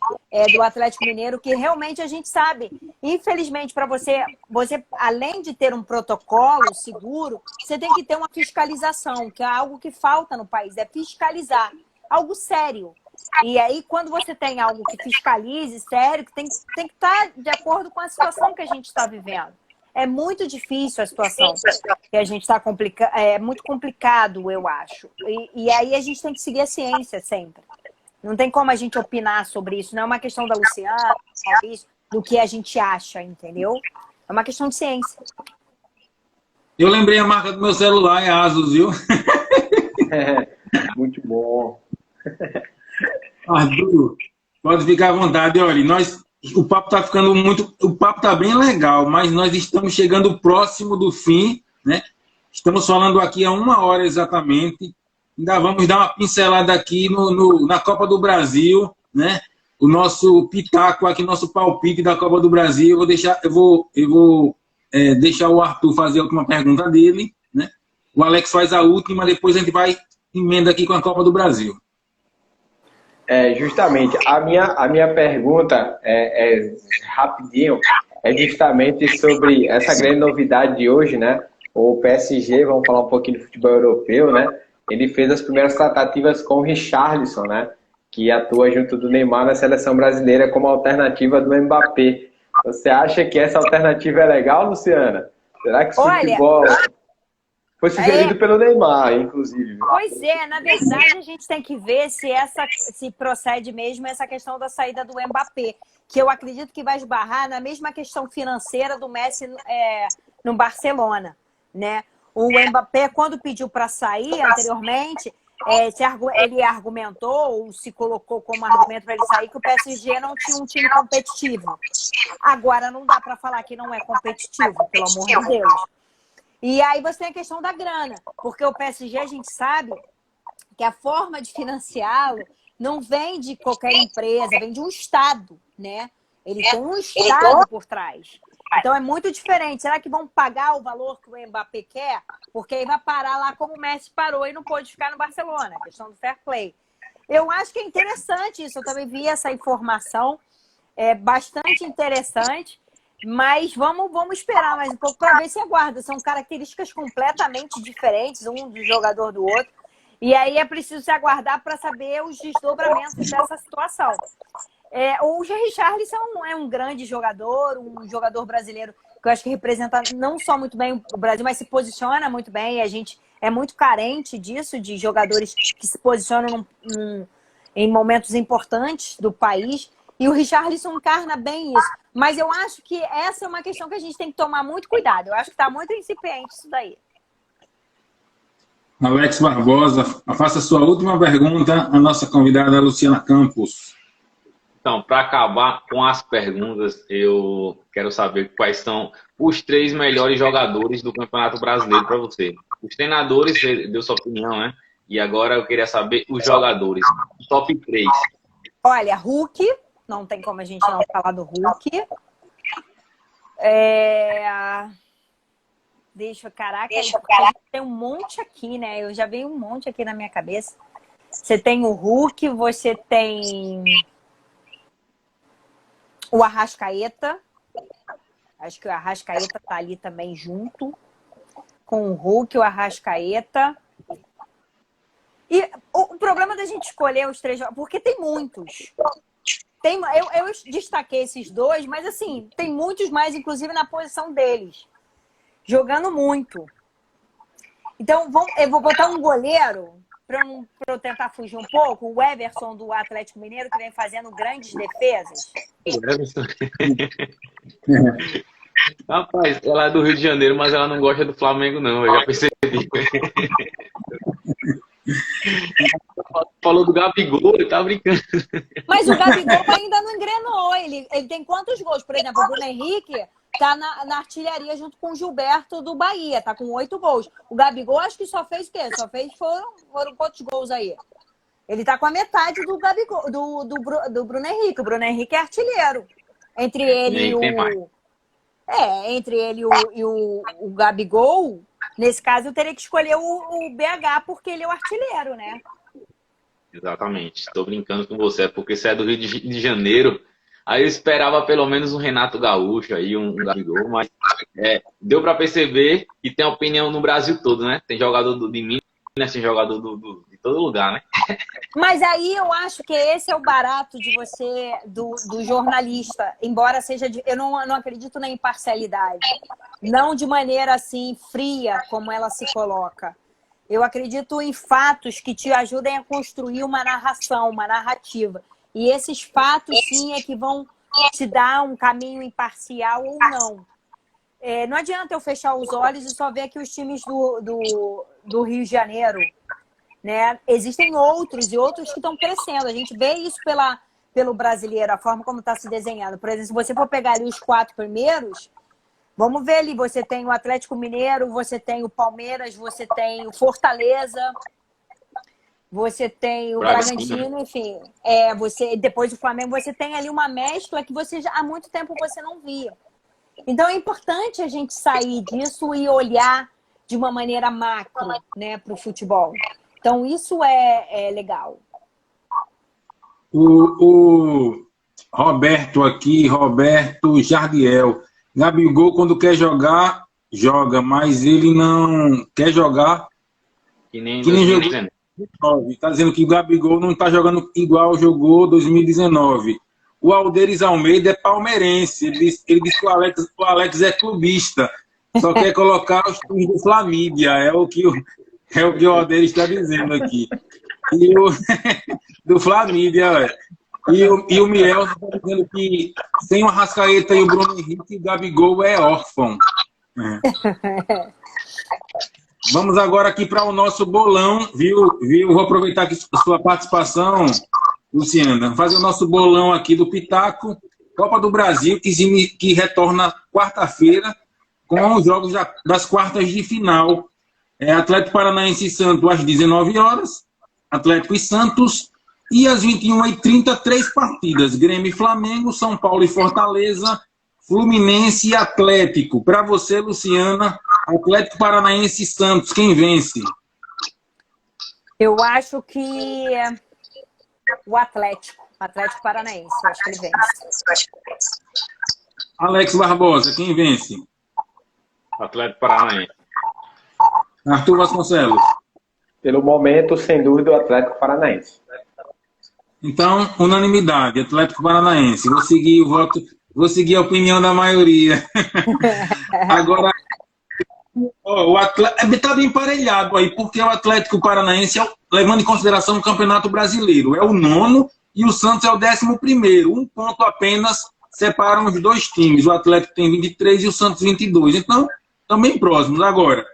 A: do Atlético Mineiro, que realmente a gente sabe. Infelizmente, para você, além de ter um protocolo seguro, você tem que ter uma fiscalização, que é algo que falta no país, é fiscalizar. Algo sério. E aí, quando você tem algo que fiscalize, sério, que tem que estar de acordo com a situação que a gente está vivendo. É muito difícil a situação que a gente está complicando. É muito complicado, eu acho. E aí a gente tem que seguir a ciência sempre. Não tem como a gente opinar sobre isso. Não é uma questão da Luciana, do que a gente acha, entendeu? É uma questão de ciência.
B: Eu lembrei a marca do meu celular, é Asus, viu?
C: Muito bom.
B: Arthur, pode ficar à vontade. Olha, nós o papo está ficando muito... O papo está bem legal, mas nós estamos chegando próximo do fim, né? Estamos falando aqui há 1 hora exatamente. Ainda vamos dar uma pincelada aqui na Copa do Brasil, né? O nosso pitaco aqui, nosso palpite da Copa do Brasil. Eu vou deixar o Arthur fazer a última pergunta dele, né? O Alex faz a última, depois a gente vai emenda aqui com a Copa do Brasil.
C: Justamente, a minha pergunta rapidinho, é justamente sobre essa grande novidade de hoje, né? O PSG, vamos falar um pouquinho de futebol europeu, né? Ele fez as primeiras tratativas com o Richarlison, né? Que atua junto do Neymar na seleção brasileira como alternativa do Mbappé. Você acha que essa alternativa é legal, Luciana? Será que esse futebol foi sugerido pelo Neymar, inclusive?
A: Pois é, na verdade a gente tem que ver se procede mesmo essa questão da saída do Mbappé, que eu acredito que vai esbarrar na mesma questão financeira do Messi no Barcelona, né? O Mbappé, quando pediu para sair anteriormente, ele argumentou, ou se colocou como argumento para ele sair, que o PSG não tinha um time competitivo. Agora não dá para falar que não é competitivo, pelo amor de Deus. E aí você tem a questão da grana, porque o PSG, a gente sabe que a forma de financiá-lo não vem de qualquer empresa, vem de um Estado, né? Ele tem um Estado por trás. Então é muito diferente. Será que vão pagar o valor que o Mbappé quer? Porque aí vai parar lá como o Messi parou e não pôde ficar no Barcelona, a questão do fair play. Eu acho que é interessante isso, eu também vi essa informação, é bastante interessante. Mas vamos esperar mais um pouco para ver se aguarda. São características completamente diferentes, um do jogador do outro. E aí é preciso se aguardar para saber os desdobramentos dessa situação. O Richarlison é um grande jogador, um jogador brasileiro que eu acho que representa não só muito bem o Brasil, mas se posiciona muito bem. E a gente é muito carente disso, de jogadores que se posicionam em momentos importantes do país. E o Richarlison encarna bem isso. Mas eu acho que essa é uma questão que a gente tem que tomar muito cuidado. Eu acho que está muito incipiente isso daí.
B: Alex Barbosa, faça a sua última pergunta à nossa convidada Luciana Campos.
D: Então, para acabar com as perguntas, eu quero saber quais são os 3 melhores jogadores do Campeonato Brasileiro para você. Os treinadores, você deu sua opinião, né? E agora eu queria saber os jogadores. Top 3.
A: Olha, Hulk. Não tem como a gente não falar do Hulk. Caraca, tem um monte aqui, né? Eu já veio um monte aqui na minha cabeça. Você tem o Hulk, você tem o Arrascaeta. Acho que o Arrascaeta tá ali também junto com o Hulk, o Arrascaeta. E o problema da gente escolher os 3 jogadores, porque tem muitos. Eu destaquei esses 2, mas assim, tem muitos mais, inclusive na posição deles. Jogando muito. Então, eu vou botar um goleiro, para eu tentar fugir um pouco, o Everson do Atlético Mineiro, que vem fazendo grandes defesas.
D: Rapaz, ela é do Rio de Janeiro, mas ela não gosta do Flamengo, não. Eu já percebi. Falou do Gabigol, ele tá brincando.
A: Mas o Gabigol ainda não engrenou. Ele tem quantos gols? Por exemplo, o Bruno Henrique tá na artilharia junto com o Gilberto do Bahia, tá com 8 gols. O Gabigol acho que só fez o quê? Foram quantos gols aí? Ele tá com a metade do Gabigol, do Bruno Henrique. O Bruno Henrique é artilheiro. Entre ele e o Gabigol, nesse caso eu teria que escolher o BH, porque ele é o artilheiro, né?
D: Exatamente. Estou brincando com você, porque você é do Rio de Janeiro. Aí eu esperava pelo menos um Renato Gaúcho aí, um Gabigol, mas deu para perceber que tem opinião no Brasil todo, né? Tem jogador de Minas, tem jogador de todo lugar, né?
A: Mas aí eu acho que esse é o barato de você, do jornalista, embora seja... eu não acredito na imparcialidade. Não de maneira assim fria, como ela se coloca. Eu acredito em fatos que te ajudem a construir uma narração, uma narrativa. E esses fatos, sim, é que vão te dar um caminho imparcial ou não. Não adianta eu fechar os olhos e só ver aqui os times do Rio de Janeiro, né? Existem outros e outros que estão crescendo. A gente vê isso pelo brasileiro, a forma como está se desenhando. Por exemplo, se você for pegar ali os 4 primeiros, vamos ver ali, você tem o Atlético Mineiro, você tem o Palmeiras, você tem o Fortaleza, você tem o Bragantino, enfim. Depois do Flamengo, você tem ali uma mescla que você há muito tempo você não via. Então é importante a gente sair disso e olhar de uma maneira macro, né, para o futebol. Então isso é legal.
B: O Roberto aqui, Roberto Jardiel. Gabigol, quando quer jogar, joga, mas ele não quer jogar
D: que nem
B: jogou. Está dizendo que o Gabigol não está jogando igual jogou 2019. O Alderes Almeida é palmeirense. Ele disse que o Alex é clubista. Só quer colocar os times do Flamídia. É o que o Alderes está dizendo aqui. E do Flamídia, e o Miel está dizendo que sem o Arrascaeta e o Bruno Henrique, o Gabigol é órfão. Vamos agora aqui para o nosso bolão, viu? Vou aproveitar aqui a sua participação, Luciana. Fazer o nosso bolão aqui do Pitaco, Copa do Brasil, que retorna quarta-feira com os jogos das quartas de final. Atlético Paranaense e Santos às 19 horas, Atlético e Santos, e às 21h30, 3 partidas. Grêmio e Flamengo, São Paulo e Fortaleza, Fluminense e Atlético. Para você, Luciana, Atlético Paranaense e Santos, quem vence?
A: Eu acho que o Atlético Paranaense, eu acho que ele vence.
B: Alex Barbosa, quem vence?
D: Atlético Paranaense.
B: Arthur Vasconcelos.
C: Pelo momento, sem dúvida, o Atlético Paranaense.
B: Então, unanimidade, Atlético Paranaense. Vou seguir a opinião da maioria. Agora, o Atlético está bem emparelhado aí, porque o Atlético Paranaense, levando em consideração o Campeonato Brasileiro, é o 9º e o Santos é o 11º. Um ponto apenas separam os dois times. O Atlético tem 23 e o Santos 22. Então, estão bem próximos. Agora,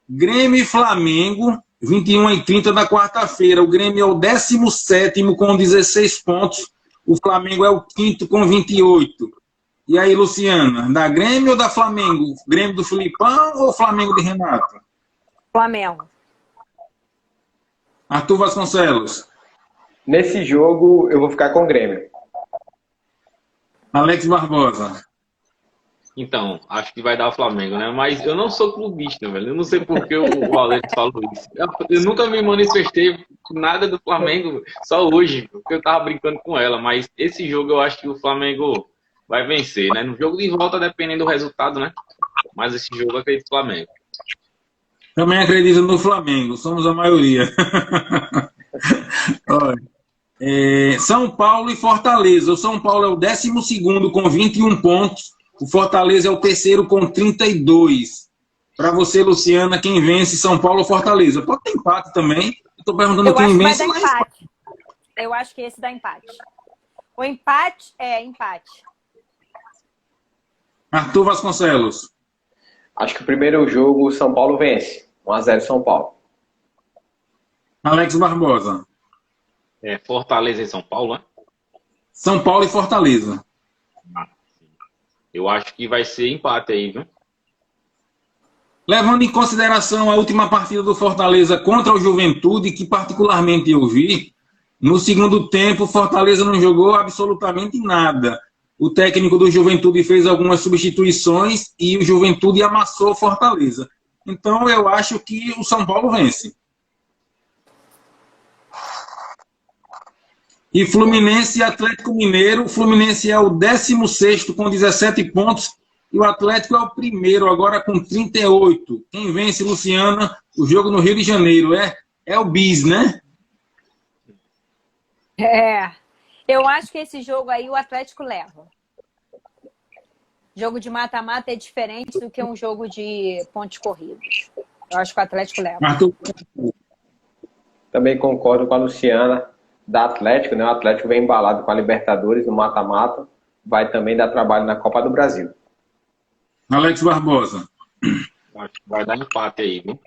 B: Grêmio e Flamengo, 21h30 da quarta-feira. O Grêmio é o 17º com 16 pontos. O Flamengo é o 5º com 28. E aí, Luciana, da Grêmio ou da Flamengo? Grêmio do Filipão ou Flamengo de Renato?
A: Flamengo.
B: Arthur Vasconcelos.
C: Nesse jogo, eu vou ficar com o Grêmio.
B: Alex Barbosa.
D: Então, acho que vai dar o Flamengo, né? Mas eu não sou clubista, velho. Eu não sei por que o Alex falou isso. Eu nunca me manifestei nada do Flamengo, só hoje, porque eu tava brincando com ela. Mas esse jogo eu acho que o Flamengo vai vencer, né? No jogo de volta, dependendo do resultado, né? Mas esse jogo eu acredito no Flamengo.
B: Também acredito no Flamengo, somos a maioria. Olha, São Paulo e Fortaleza. O São Paulo é o 12º com 21 pontos. O Fortaleza é o 3º com 32. Para você, Luciana, quem vence, São Paulo ou Fortaleza? Pode ter empate também. Estou perguntando quem vence.
A: Eu acho que esse dá empate. O empate é empate.
B: Arthur Vasconcelos.
C: Acho que o primeiro jogo o São Paulo vence. 1-0 São Paulo.
B: Alex Barbosa.
D: Fortaleza e São Paulo, né?
B: São Paulo e Fortaleza.
D: Eu acho que vai ser empate aí, viu?
B: Levando em consideração a última partida do Fortaleza contra o Juventude, que particularmente eu vi, no segundo tempo o Fortaleza não jogou absolutamente nada. O técnico do Juventude fez algumas substituições e o Juventude amassou o Fortaleza. Então eu acho que o São Paulo vence. E Fluminense e Atlético Mineiro. O Fluminense é o 16º com 17 pontos e o Atlético é o primeiro, agora com 38. Quem vence, Luciana? O jogo no Rio de Janeiro é o Bis, né?
A: Eu acho que esse jogo aí o Atlético leva. Jogo de mata-mata é diferente do que um jogo de pontos corridos. Eu acho que o Atlético leva.
C: Também concordo com a Luciana. Da Atlético, né? O Atlético vem embalado com a Libertadores no mata-mata, vai também dar trabalho na Copa do Brasil.
B: Alex Barbosa.
D: Acho que vai dar empate aí, viu? O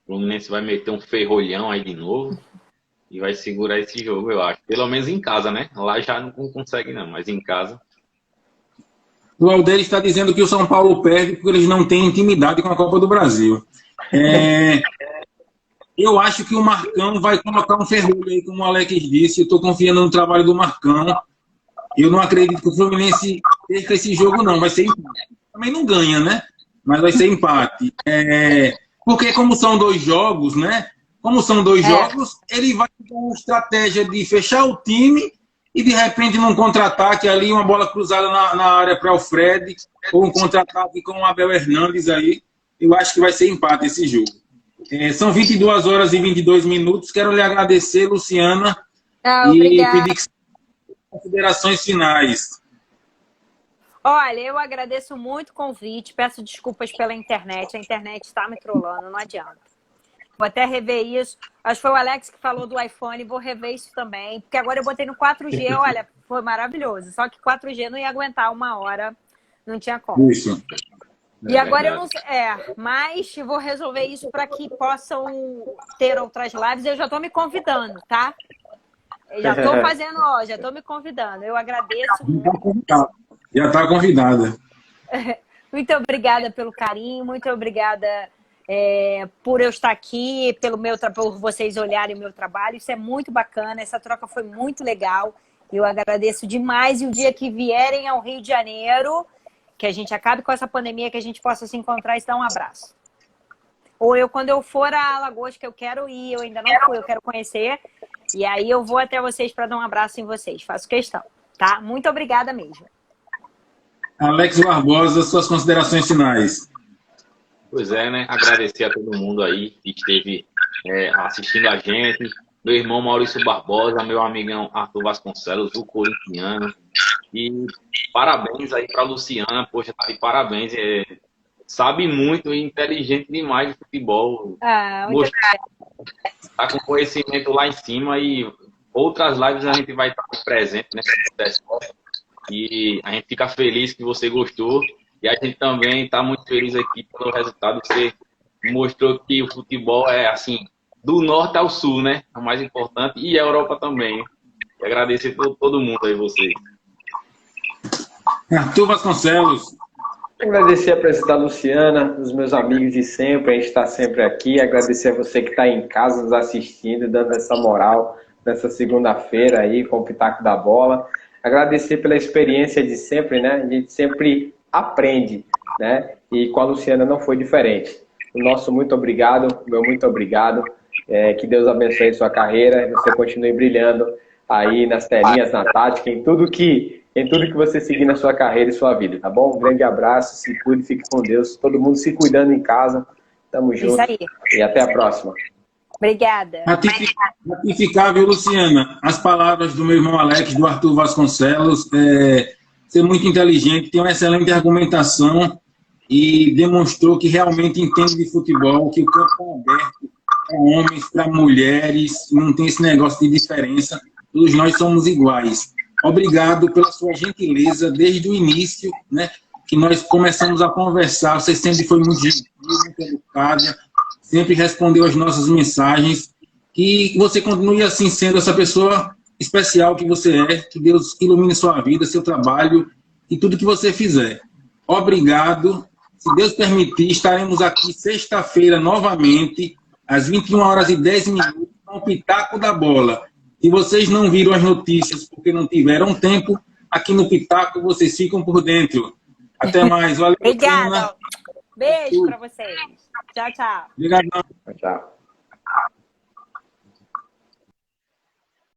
D: Fluminense vai meter um ferrolhão aí de novo e vai segurar esse jogo, eu acho. Pelo menos em casa, né? Lá já não consegue não, mas em casa...
B: O Alder está dizendo que o São Paulo perde porque eles não têm intimidade com a Copa do Brasil. Eu acho que o Marcão vai colocar um ferrolho aí, como o Alex disse. Eu estou confiando no trabalho do Marcão. Eu não acredito que o Fluminense perca esse jogo, não. Vai ser empate. Também não ganha, né? Mas vai ser empate. Porque como são 2 jogos, né? Como são 2 jogos, ele vai ter uma estratégia de fechar o time e de repente num contra-ataque ali, uma bola cruzada na área para o Fred, ou um contra-ataque com o Abel Hernandes aí. Eu acho que vai ser empate esse jogo. São 22 horas e 22 minutos. Quero lhe agradecer, Luciana, e pedir considerações finais.
A: Olha, eu agradeço muito o convite, peço desculpas pela internet, a internet está me trollando, não adianta. Vou até rever isso. Acho que foi o Alex que falou do iPhone, vou rever isso também, porque agora eu botei no 4G, olha, foi maravilhoso. Só que 4G não ia aguentar 1 hora, não tinha como.
B: Isso.
A: E agora eu não sei, mas vou resolver isso para que possam ter outras lives. Eu já estou me convidando, tá? Já estou fazendo, já estou me convidando. Eu agradeço muito.
B: Já está convidada.
A: Muito obrigada pelo carinho, muito obrigada por eu estar aqui, por vocês olharem o meu trabalho. Isso é muito bacana, essa troca foi muito legal. Eu agradeço demais. E o dia que vierem ao Rio de Janeiro, que a gente acabe com essa pandemia, que a gente possa se encontrar e se dar um abraço. Ou quando eu for a Alagoas, que eu quero ir, eu ainda não fui, eu quero conhecer. E aí eu vou até vocês para dar um abraço em vocês. Faço questão, tá? Muito obrigada mesmo.
B: Alex Barbosa, suas considerações finais.
D: Pois é, né? Agradecer a todo mundo aí que esteve assistindo a gente. Meu irmão Maurício Barbosa, meu amigão Arthur Vasconcelos, o corintiano. E parabéns aí para Luciana. Poxa, tá de parabéns. Sabe muito e inteligente demais de futebol. Tá com conhecimento lá em cima e outras lives a gente vai estar presente, né? E a gente fica feliz que você gostou. E a gente também está muito feliz aqui pelo resultado. Você mostrou que o futebol é assim, do norte ao sul, né? É o mais importante. E a Europa também. E agradecer a todo mundo aí, vocês.
B: Arthur Vasconcelos.
C: Agradecer a presença da Luciana, os meus amigos de sempre, a gente está sempre aqui. Agradecer a você que está em casa nos assistindo, dando essa moral nessa segunda-feira aí com o Pitaco da Bola. Agradecer pela experiência de sempre, né? A gente sempre aprende, né? E com a Luciana não foi diferente. O nosso muito obrigado, meu muito obrigado. Que Deus abençoe sua carreira e você continue brilhando aí nas telinhas, na tática, em tudo que você seguir na sua carreira e sua vida, tá bom? Um grande abraço, se cuide, fique com Deus. Todo mundo se cuidando em casa. Tamo junto. Isso aí. E até a próxima.
A: Obrigada.
B: Ratificar, viu, Luciana? As palavras do meu irmão Alex, do Arthur Vasconcelos, ser muito inteligente, tem uma excelente argumentação e demonstrou que realmente entende de futebol, que o campo é aberto para homens, para mulheres, não tem esse negócio de diferença, todos nós somos iguais. Obrigado pela sua gentileza desde o início, né, que nós começamos a conversar. Você sempre foi muito gentil, muito educada, sempre respondeu as nossas mensagens. Que você continue assim sendo essa pessoa especial que você é, que Deus ilumine sua vida, seu trabalho e tudo que você fizer. Obrigado. Se Deus permitir, estaremos aqui sexta-feira novamente, às 21h10, com o Pitaco da Bola. Se vocês não viram as notícias porque não tiveram tempo, aqui no Pitaco vocês ficam por dentro. Até mais. Valeu.
A: Obrigada. Beijo para vocês. Tchau, tchau.
B: Obrigado.
C: Tchau.